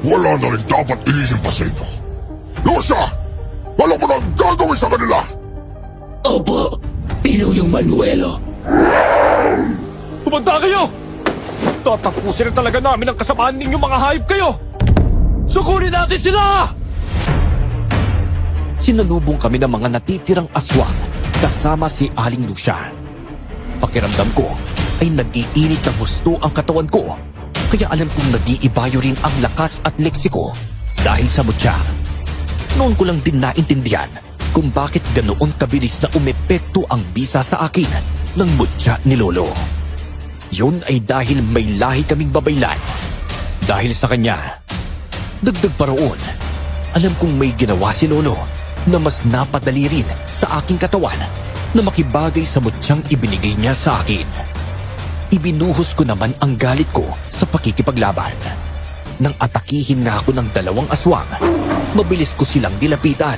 Wala na rin dapat ilihim pa sa inyo. Lucia, alam mo na ang gagawin sa kanila. Opo, Pinunong Manuelo. Pumanda kayo! Tatapusin na talaga namin ang kasamaan ninyong mga hayop kayo! Sukunin natin sila! Sinalubong kami ng mga natitirang aswang kasama si Aling Lucia. Pakiramdam ko ay nag-iinit ng husto ang katawan ko, kaya alam kong nag-iibayo rin ang lakas at leksiko dahil sa mutya. Noon ko lang din naintindihan kung bakit ganoon kabilis na umepekto ang bisa sa akin ng mutya ni Lolo. Yun ay dahil may lahi kaming babaylan. Dahil sa kanya, dagdag pa roon, alam kong may ginawa si Lolo na mas napadali rin sa aking katawan na makibagay sa mutyang ibinigay niya sa akin. Ibinuhos ko naman ang galit ko sa pakikipaglaban. Nang atakihin nga ako ng 2 aswang, mabilis ko silang dilapitan.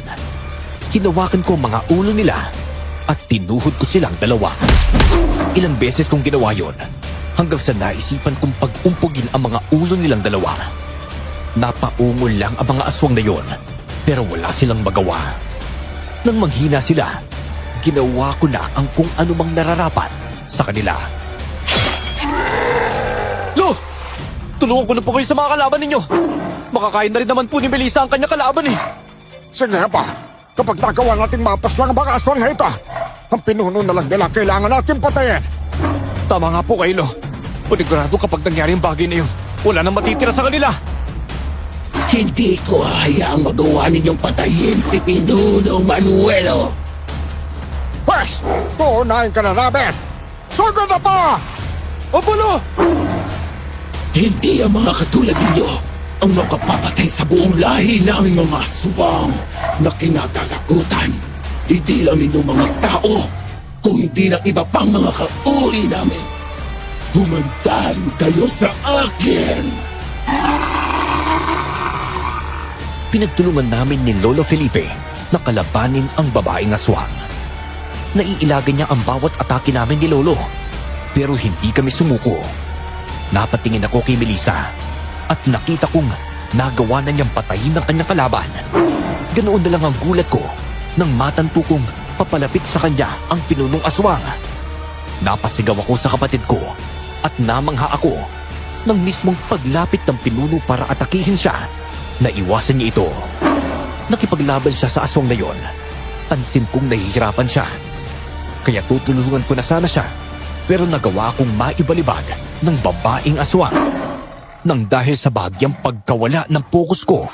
Hinawakan ko ang mga ulo nila at tinuhod ko silang 2. Ilang beses kong ginawa yon hanggang sa naisipan kong pag-umpugin ang mga ulo nilang 2. Napaungol lang ang mga aswang na yon pero wala silang magawa. Nang manghina sila, ginawa ko na ang kung anumang nararapat sa kanila. Lo! Tulungan ko na po kayo sa mga kalaban ninyo. Makakain na rin naman po ni Melissa ang kanya kalaban eh. Sige pa, kapag nagawa nating mapaslang ang mga aswang na ito, ang pinuno na lang nila kailangan natin patayin. Tama nga po kayo, Lo. Panigurado kapag nangyari ang bagay na yun, wala nang matitira sa kanila. Hindi ko hahayaang magawa ninyong patayin si Pinunong Manuelo. Pwes, uunahin ka na namin! Sugod na pa! Abulo! Hindi ang mga katulad ninyo ang makapapatay sa buong lahi naming mga aswang na kinatatakutan. Hindi lang ninyong mga tao, kundi ng iba pang mga kauri namin. Humanda rin kayo sa akin! Pinagtulungan namin ni Lolo Felipe na kalabanin ang babaeng aswang. Naiilagan niya ang bawat atake namin ni Lolo, pero hindi kami sumuko. Napatingin ako kay Melissa at nakita kong nagawa na niyang patayin ang kanyang kalaban. Ganoon na lang ang gulat ko nang matanto kong papalapit sa kanya ang pinunong aswang. Napasigaw ako sa kapatid ko at namangha ako nang mismong paglapit ng pinuno para atakihin siya. Naiwasan niya ito. Nakipaglaban siya sa aswang na yon. Pansin kong nahihirapan siya. Kaya tutulungan ko na sana siya, pero nagawa kong maibalibag ng babaeng aswang. Nang dahil sa bahagyang pagkawala ng focus ko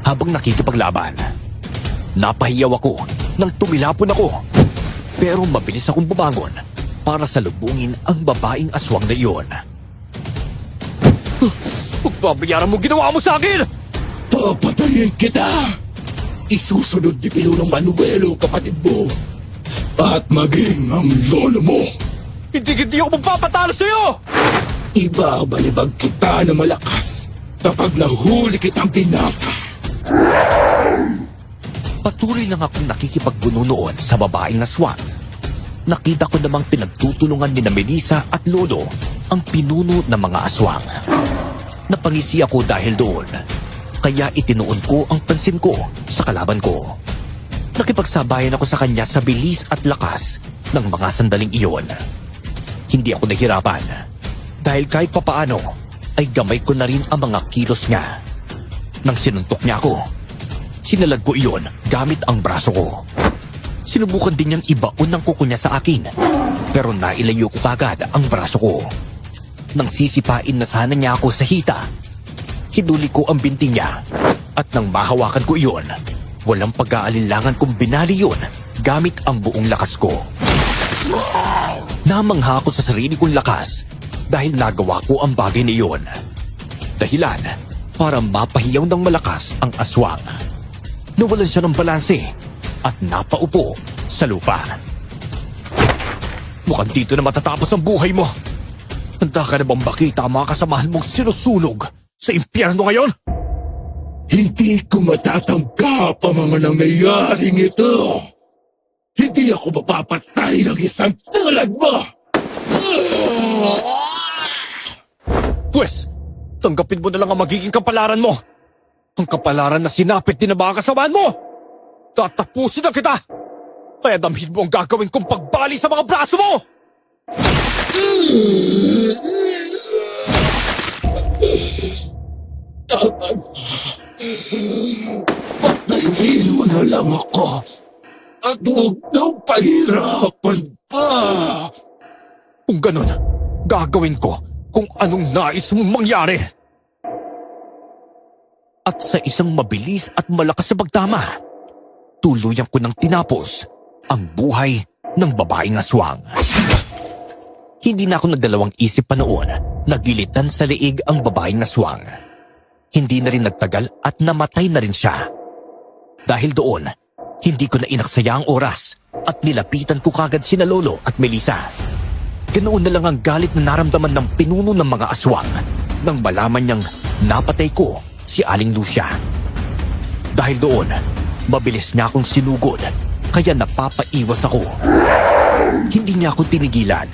habang nakikipaglaban. Napahiyaw ako nang tumilapon ako. Pero mabilis akong bumangon para salubungin ang babaeng aswang na iyon. Pagbabayaran mo ginawa mo sa akin! Papatayin kita! Isusunod ni Pinunong Manuelo ang kapatid mo at maging ang lolo mo. Hindi ako magpapatalo sa'yo! Ibabalibag kita na malakas kapag nahuli kitang binata. Patuloy lang akong nakikipagbuno noon sa babaeng aswang. Nakita ko namang pinagtutulungan ni na Melissa at Lolo ang pinuno ng mga aswang. Napangisi ako dahil doon. Kaya itinuon ko ang pansin ko sa kalaban ko. Nakipagsabayan ako sa kanya sa bilis at lakas ng mga sandaling iyon. Hindi ako nahirapan dahil kahit papaano ay gamay ko na rin ang mga kilos niya. Nang sinuntok niya ako, sinalag ko iyon gamit ang braso ko. Sinubukan din niyang ibaon ng kuko niya sa akin, pero nailayo ko kagad ang braso ko. Nang sisipain na sana niya ako sa hita, hinuli ko ang binti niya at nang mahawakan ko iyon, walang pag-aalinlangan kung binali yun gamit ang buong lakas ko. Namangha ako sa sarili kong lakas dahil nagawa ko ang bagay na iyon. Dahilan para mapahiyaw ng malakas ang aswang. Nawalan siya ng balanse at napaupo sa lupa. Mukhang dito na matatapos ang buhay mo. Handa ka na bang makita ang mga kasamahan mong sinusunog sa impyerno ngayon? Hindi ko matatanggap ang mga nangyayaring ito. Hindi ako mapapatay ng isang tulad mo! Pwes, tanggapin mo na lang ang magiging kapalaran mo. Ang kapalaran na sinapit din ng mga kasamahan mo. Tatapusin na kita. Kaya damhin mo ang gagawin kong pagbali sa mga braso mo. Patayin mo na lang ako at huwag nang pahirapan pa. Kung ganun, gagawin ko kung anong nais mong mangyari. At sa isang mabilis at malakas na pagtama, tuluyan ko nang tinapos ang buhay ng babaeng aswang. Hindi na ako nagdalawang isip pa noon na gilitan sa liig ang babaeng aswang. Hindi na rin nagtagal at namatay na rin siya. Dahil doon, hindi ko na inaksaya ang oras at nilapitan ko kagad sina Lolo at Melissa. Ganoon na lang ang galit na naramdaman ng pinuno ng mga aswang nang malaman niyang napatay ko si Aling Lucia. Dahil doon, mabilis niya akong sinugod kaya napapaiwas ako. Hindi niya ako tinigilan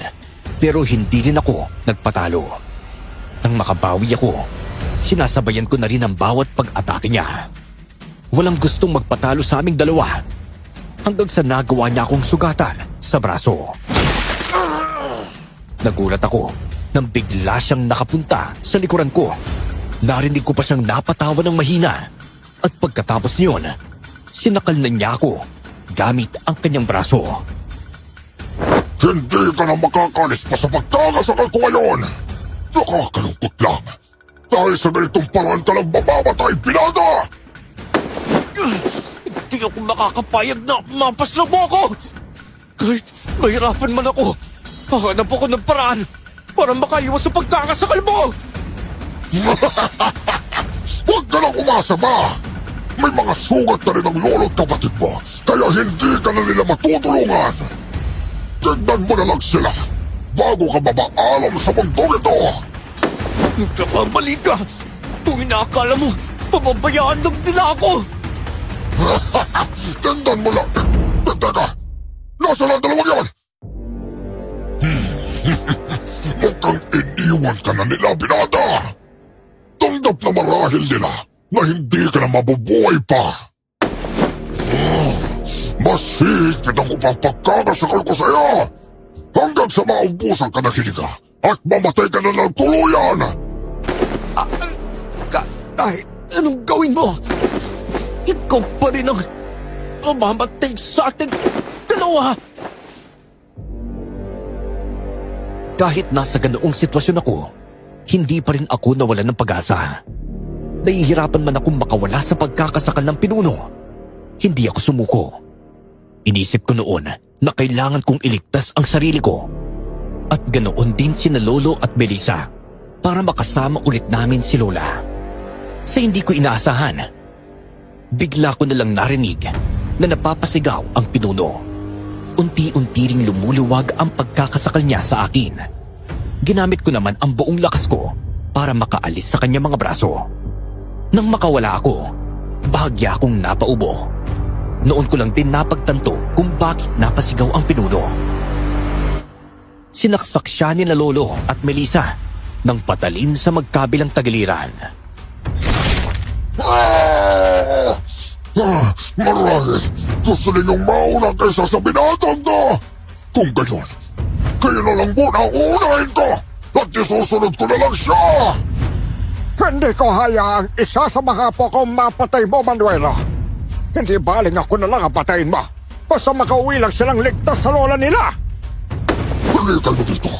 pero hindi rin ako nagpatalo. Nang makabawi ako, sinasabayan ko na rin ang bawat pag-atake niya. Walang gustong magpatalo sa aming dalawa hanggang sa nagawa niya akong sugatan sa braso. Nagulat ako nang bigla siyang nakapunta sa likuran ko. Narinig ko pa siyang napatawa ng mahina at pagkatapos niyon, sinakal na niya ako gamit ang kanyang braso. Hindi ka na makakalis pa sa pagtagas sa ko ngayon! Nakakalungkot lang. Dahil sa ganitong paraan ka lang mamamatay, Pinada! Hindi ako makakapayag na mapaslang mo ako! Kahit mahirapan man ako, hahanap ako ng paraan para makaiwas sa pagkakasakal mo! Huwag ka lang umasa ba? May mga sugat na rin ang lolo at kapatid mo, kaya hindi ka na nila matutulungan. Tignan mo na lang sila bago ka mabaalam sa mundong ito. Nagkakamali ka! Kung inaakala mo, pababayaan lang nila ako! Tignan mo lang. Teka, nasa lang dalawang yan? Mukhang iniwan ka na nila, Binata. Tanggap na marahil nila na hindi ka na mabubuhay pa. Mas hihigpit ang upang pagkakasakal ko sa iyo hanggang sa maubusan ka ng hininga at mamatay ka na ng tuluyan. Kahit anong gawin mo, ikaw pa rin ang mamamatay sa ating dalawa! Kahit nasa ganoong sitwasyon ako, hindi pa rin ako nawalan ng pag-asa. Nahihirapan man akong makawala sa pagkakasakal ng pinuno. Hindi ako sumuko. Inisip ko noon na kailangan kong iligtas ang sarili ko. At ganoon din sina Lolo at Melissa para makasama ulit namin si Lola. Sa hindi ko inaasahan, bigla ko nalang narinig na napapasigaw ang pinuno. Unti-unti ring lumuluwag ang pagkakasakal niya sa akin. Ginamit ko naman ang buong lakas ko para makaalis sa kanyang mga braso. Nang makawala ako, bahagya akong napaubo. Noon ko lang din napagtanto kung bakit napasigaw ang pinuno. Sinaksak siya ni na Lolo at Melissa nang patalim sa magkabilang tagiliran. Marahil gusto ninyong mauna kaysa sa binatang to. Kung gayon, kayo na lang muna ang unahin ko at isusunod ko na lang siya. Hindi ko hayaang isa sa mga apo ko mapatay mo, Manuelo. Hindi baling ako na lang ang patayin mo. Basta makauwi lang silang ligtas sa lola nila. Huli kayo dito.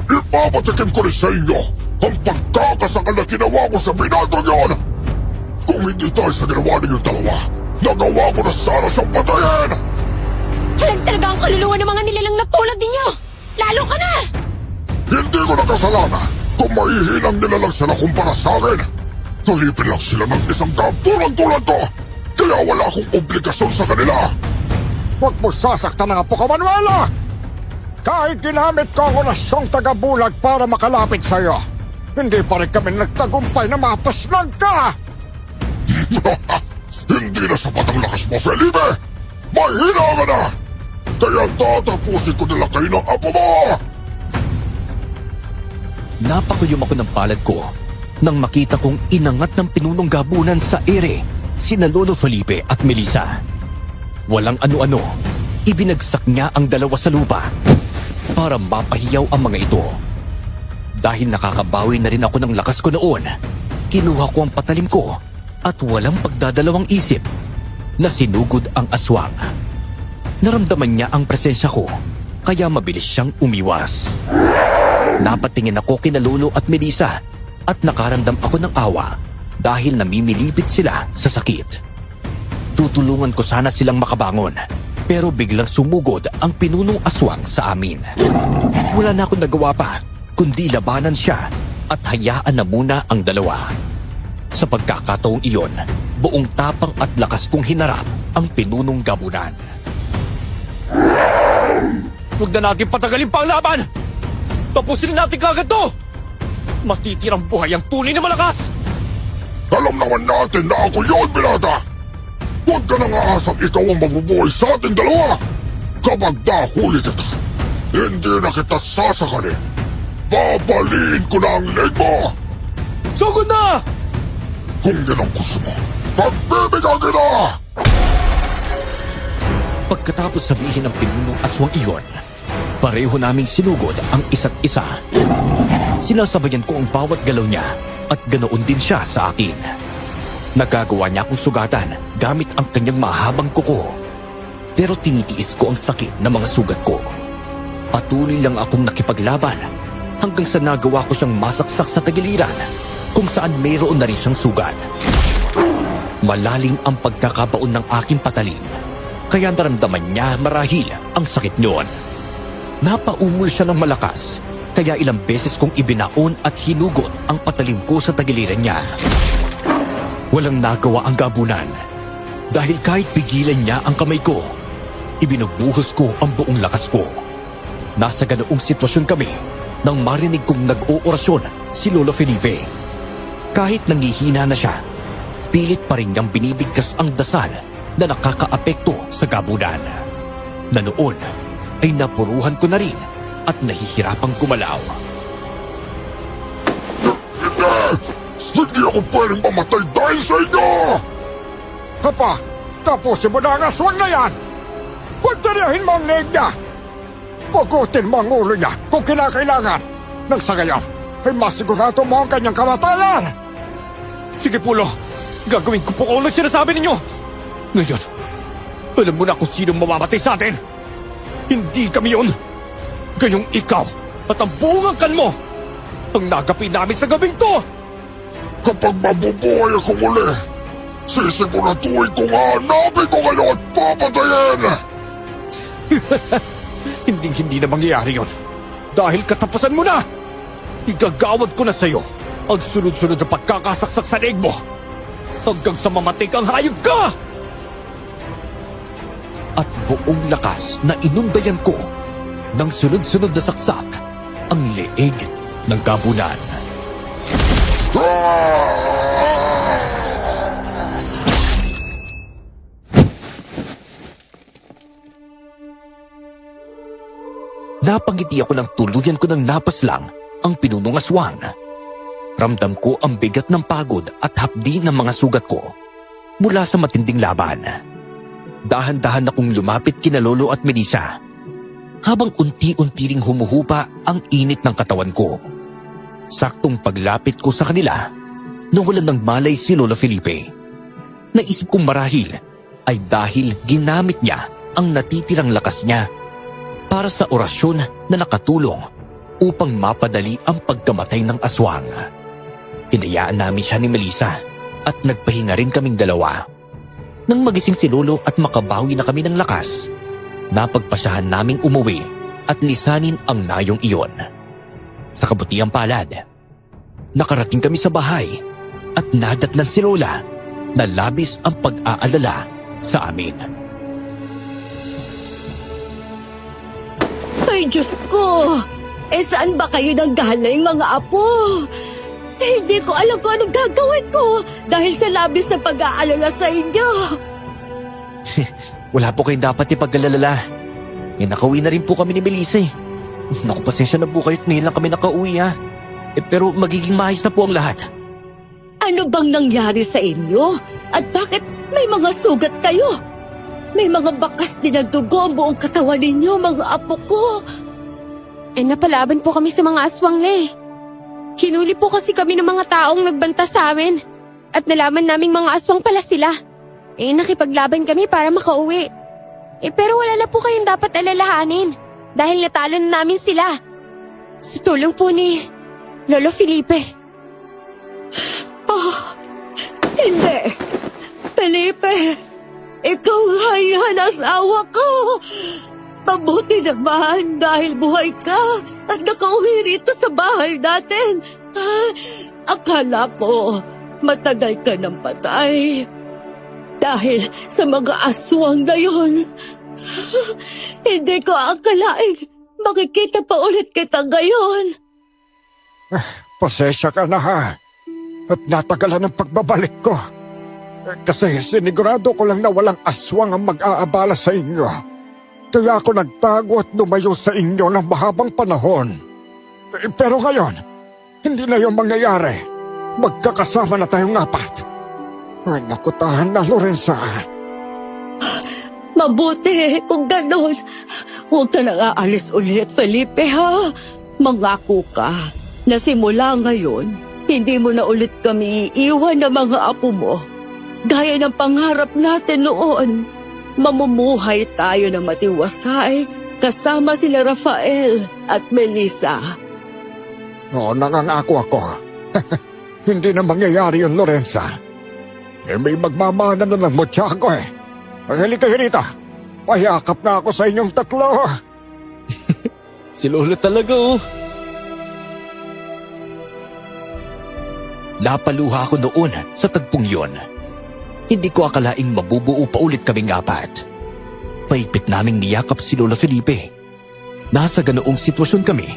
Ipapatikin ko rin sa inyo ang pagkakasakal na ginawa ko sa binatang yon. Kung hindi tayo sa ginawa ninyong dalawa, nagawa ko na sana siyang patayin. Halang talaga ang kaluluwa ng mga nilalang na tulad ninyo! Lalo ka na! Hindi ko nakasalanan kung maihinang nila lang sila kumpara sa akin. Nalipin lang sila ng isang tulad ko. Kaya wala akong obligasyon sa kanila. Huwag mo sasaktan ang apo ko, Manuelo! Kahit ginamit ko ang orasyong tagabulag para makalapit sa'yo, hindi pa rin kami nagtagumpay na mapaslang ka! Hindi na sapat ang lakas mo, Felipe! Mahina ka na! Kaya tatapusin ko nila kayo ng apo mo! Napakuyom ako ng palad ko nang makita kong inangat ng pinunong gabunan sa ere sina Lolo Felipe at Melissa. Walang ano-ano, ibinagsak niya ang dalawa sa lupa para mapahiyaw ang mga ito. Dahil nakakabawi na rin ako ng lakas ko noon, kinuha ko ang patalim ko at walang pagdadalawang isip na sinugod ang aswang. Naramdaman niya ang presensya ko, kaya mabilis siyang umiwas. Napatingin ako kina Lolo at Melissa at nakaramdam ako ng awa dahil namimilipit sila sa sakit. Tutulungan ko sana silang makabangon, pero biglang sumugod ang pinunong aswang sa amin. Wala na akong nagawa pa kundi labanan siya at hayaan na muna ang dalawa. Sa pagkakataong iyon, buong tapang at lakas kong hinarap ang pinunong gabunan. Huwag na natin patagalin pa ang laban! Tapusin natin kagad to! Matitirang buhay ang tunay na malakas! Alam naman natin na ako yun, Binata! Huwag ka nang aasang ikaw ang mabubuhay sa ating dalawa! Kapag nahuli kita, hindi na kita sasakalin. Babaliin ko na ang leg mo! Sugod na! Kung yan ang gusto mo, pagbibigyan kita! Pagkatapos sabihin ng pinunong aswang iyon, pareho naming sinugod ang isa't isa. Sinasabayan ko ang bawat galaw niya at ganoon din siya sa akin. Nagagawa niya akong sugatan gamit ang kanyang mahabang kuko. Pero tinitiis ko ang sakit ng mga sugat ko. Patuloy lang akong nakipaglaban hanggang sa nagawa ko siyang masaksak sa tagiliran kung saan mayroon na rin siyang sugat. Malalim ang pagkakabaon ng aking patalim, kaya naramdaman niya marahil ang sakit noon. Napaumol siya ng malakas, kaya ilang beses kong ibinaon at hinugot ang patalim ko sa tagiliran niya. Walang nagawa ang gabunan, dahil kahit pigilan niya ang kamay ko, ibinubuhos ko ang buong lakas ko. Nasa ganoong sitwasyon kami nang marinig kong nag-oorasyon si Lolo Felipe. Kahit nangihina na siya, pilit pa rin niyang binibigkas ang dasal na nakakaapekto sa gabunan. Na noon ay napuruhan ko na rin at nahihirapang gumalaw. Hindi ako pwedeng mamatay dahil sa inyo! Hapa, tapusin mo na ang aswang na yan! Pagtarihin mo ang leeg niya! Pugutin mo ang ulo niya kung kinakailangan! Nang sa gayon, ay masigurado mo ang kanyang kamatayan! Sige Pulo, gagawin ko po kung ano sinasabi ninyo. Ngayon, alam mo na kung sino mamamatay sa atin. Hindi kami yun. Gayong ikaw at ang buong angkan mo ang nagapi namin sa gabing to. Kapag mabubuhay ako muli, sisiguraduhin kong hanapin ko kayo at papatayin! Hindi na mangyayari yun. Dahil katapusan mo na. Igagawad ko na sa'yo ang sunod-sunod na pagkakasaksak sa leeg mo hanggang sa mamatay kang hayop ka! At buong lakas na inundayan ko ng sunod-sunod na saksak ang leeg ng gabunan. Napangiti ako ng tuluyan ko ng napaslang ang pinunong aswang. Ramdam ko ang bigat ng pagod at hapdi ng mga sugat ko mula sa matinding laban. Dahan-dahan akong lumapit kina Lolo at Melissa habang unti-unti ring humuhupa ang init ng katawan ko. Saktong paglapit ko sa kanila, nawalan ng malay si Lolo Felipe. Naisip kong marahil ay dahil ginamit niya ang natitirang lakas niya para sa orasyon na nakatulong upang mapadali ang pagkamatay ng aswang. Hinayaan namin siya ni Melissa at nagpahinga rin kaming dalawa. Nang magising si Lolo at makabawi na kami ng lakas, napagpasyahan naming umuwi at lisanin ang nayong iyon. Sa kabutiang palad, nakarating kami sa bahay at nadatnan si Lola na labis ang pag-aalala sa amin. Ay, Diyos ko! Saan ba kayo nanggaling, mga apo? Hindi ko alam kung anong gagawin ko dahil sa labis na pag-aalala sa inyo. Wala po kayong dapat ipag-alala. Nakauwi na rin po kami ni Melissa. Naku, pasensya na po kayo't ngayon lang kami nakauwi ha. Pero magiging maayos na po ang lahat. Ano bang nangyari sa inyo? At bakit may mga sugat kayo? May mga bakas din ng dugo ang buong katawan ninyo, mga apo ko. Napalaban po kami sa mga aswang, Le. Hinuli po kasi kami ng mga taong nagbanta sa amin. At nalaman naming mga aswang pala sila. Nakipaglaban kami para makauwi. Pero wala na po kayong dapat alalahanin. Dahil natalo na namin sila. Sa tulong po ni Lolo Felipe. Hindi. Felipe, ikaw ay asawa ko. Mabuti naman dahil buhay ka at nakauwi rito sa bahay natin. Akala ko matagal ka nang patay. Dahil sa mga aswang na yun, hindi ko akalain makikita pa ulit kita ngayon. Pasensya ka na ha. At natagalan ang pagbabalik ko. Kasi sinigurado ko lang na walang aswang ang mag-aabala sa inyo. Kaya ako nagtago at lumayo sa inyo ng mahabang panahon. Pero ngayon, hindi na yung mangyayari. Magkakasama na tayong apat. Ay, naku, tahan na, Lorenza. Mabuti kung ganon. Huwag ka nang aalis ulit, Felipe, ha? Mangako ka na simula ngayon, hindi mo na ulit kami iiwan ng mga apo mo. Gaya ng pangarap natin noon, mamumuhay tayo na matiwasay kasama sina Rafael at Melissa. Oo, nangangako ako. Hindi na mangyayari yun, Lorenza. May magmamana na ng mutya ko eh. Ay, halika, Rita. Payakap na ako sa inyong tatlo. Si Lolo talaga oh. Napaluha ako noon sa tagpong yon. Hindi ko akalaing mabubuo pa ulit kaming apat. Paipit naming niyakap si Lola Felipe. Nasa ganoong sitwasyon kami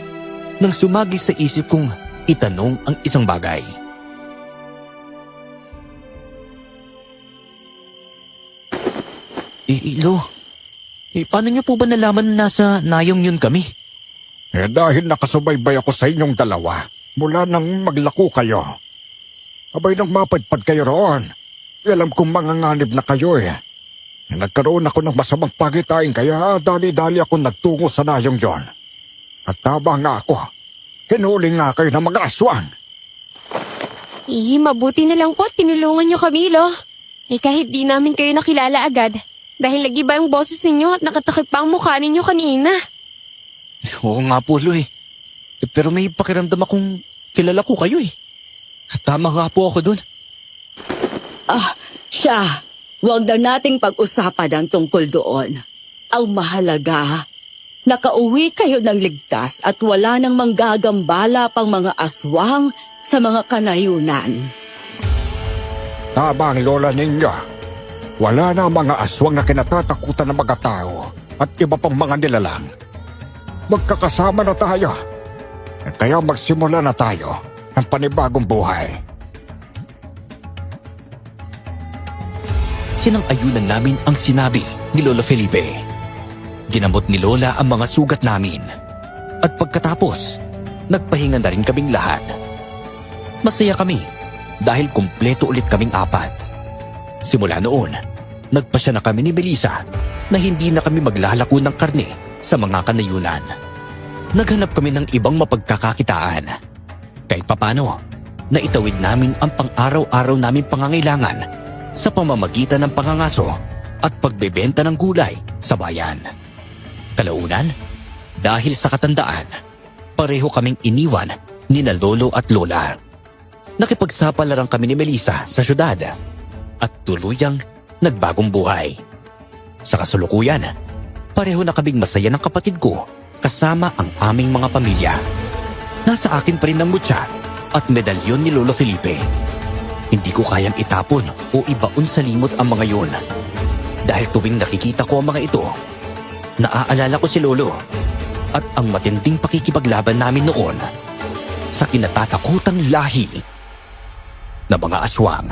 nang sumagi sa isip kong itanong ang isang bagay. Lo, paano niyo po ba nalaman na nasa nayong yun kami? Dahil nakasubaybay ako sa inyong dalawa mula nang maglako kayo. Abay nang mapadpad kayo roon. Alam kong manganganib na kayo eh. Nagkaroon ako ng masamang pagitain kaya dali-dali ako nagtungo sa nayong yon. At tama nga ako, hinuli nga kayo ng mga aswang. Mabuti na lang po, tinulungan niyo kami, Lo. Kahit di namin kayo nakilala agad, dahil lagi ba yung boses ninyo at nakatakip pa ang mukha ninyo kanina. Oo nga po, Lo eh. Pero may pakiramdam akong kilala ko kayo eh. Tama nga po ako dun. Siya, huwag na nating pag-usapan ang tungkol doon. Ang mahalaga, nakauwi kayo ng ligtas at wala nang manggagambala pang mga aswang sa mga kanayunan. Tama ang lola ninyo. Wala na mga aswang na kinatatakutan ng mga tao at iba pang mga nilalang. Magkakasama na tayo. Kaya magsimula na tayo ng panibagong buhay. Sinang-ayunan namin ang sinabi ni Lola Felipe. Ginamot ni Lola ang mga sugat namin. At pagkatapos, nagpahinga na rin kaming lahat. Masaya kami dahil kumpleto ulit kaming apat. Simula noon, nagpasya na kami ni Melissa na hindi na kami maglalako ng karne sa mga kanayunan. Naghanap kami ng ibang mapagkakakitaan. Kahit papano, naitawid namin ang pang-araw-araw naming pangangailangan sa pamamagitan ng pangangaso at pagbebenta ng gulay sa bayan. Kalaunan, dahil sa katandaan, pareho kaming iniwan ni na Lolo at Lola. Nakipagsapalaran kami ni Melissa sa syudad at tuluyang nagbagong buhay. Sa kasulukuyan, pareho na kaming masaya ng kapatid ko kasama ang aming mga pamilya. Nasa akin pa rin ang mutya at medalyon ni Lolo Felipe. Hindi ko kayang itapon o ibaon sa limot ang mga yun. Dahil tuwing nakikita ko ang mga ito, naaalala ko si Lolo at ang matinding pakikipaglaban namin noon sa kinatatakutang lahi na mga aswang.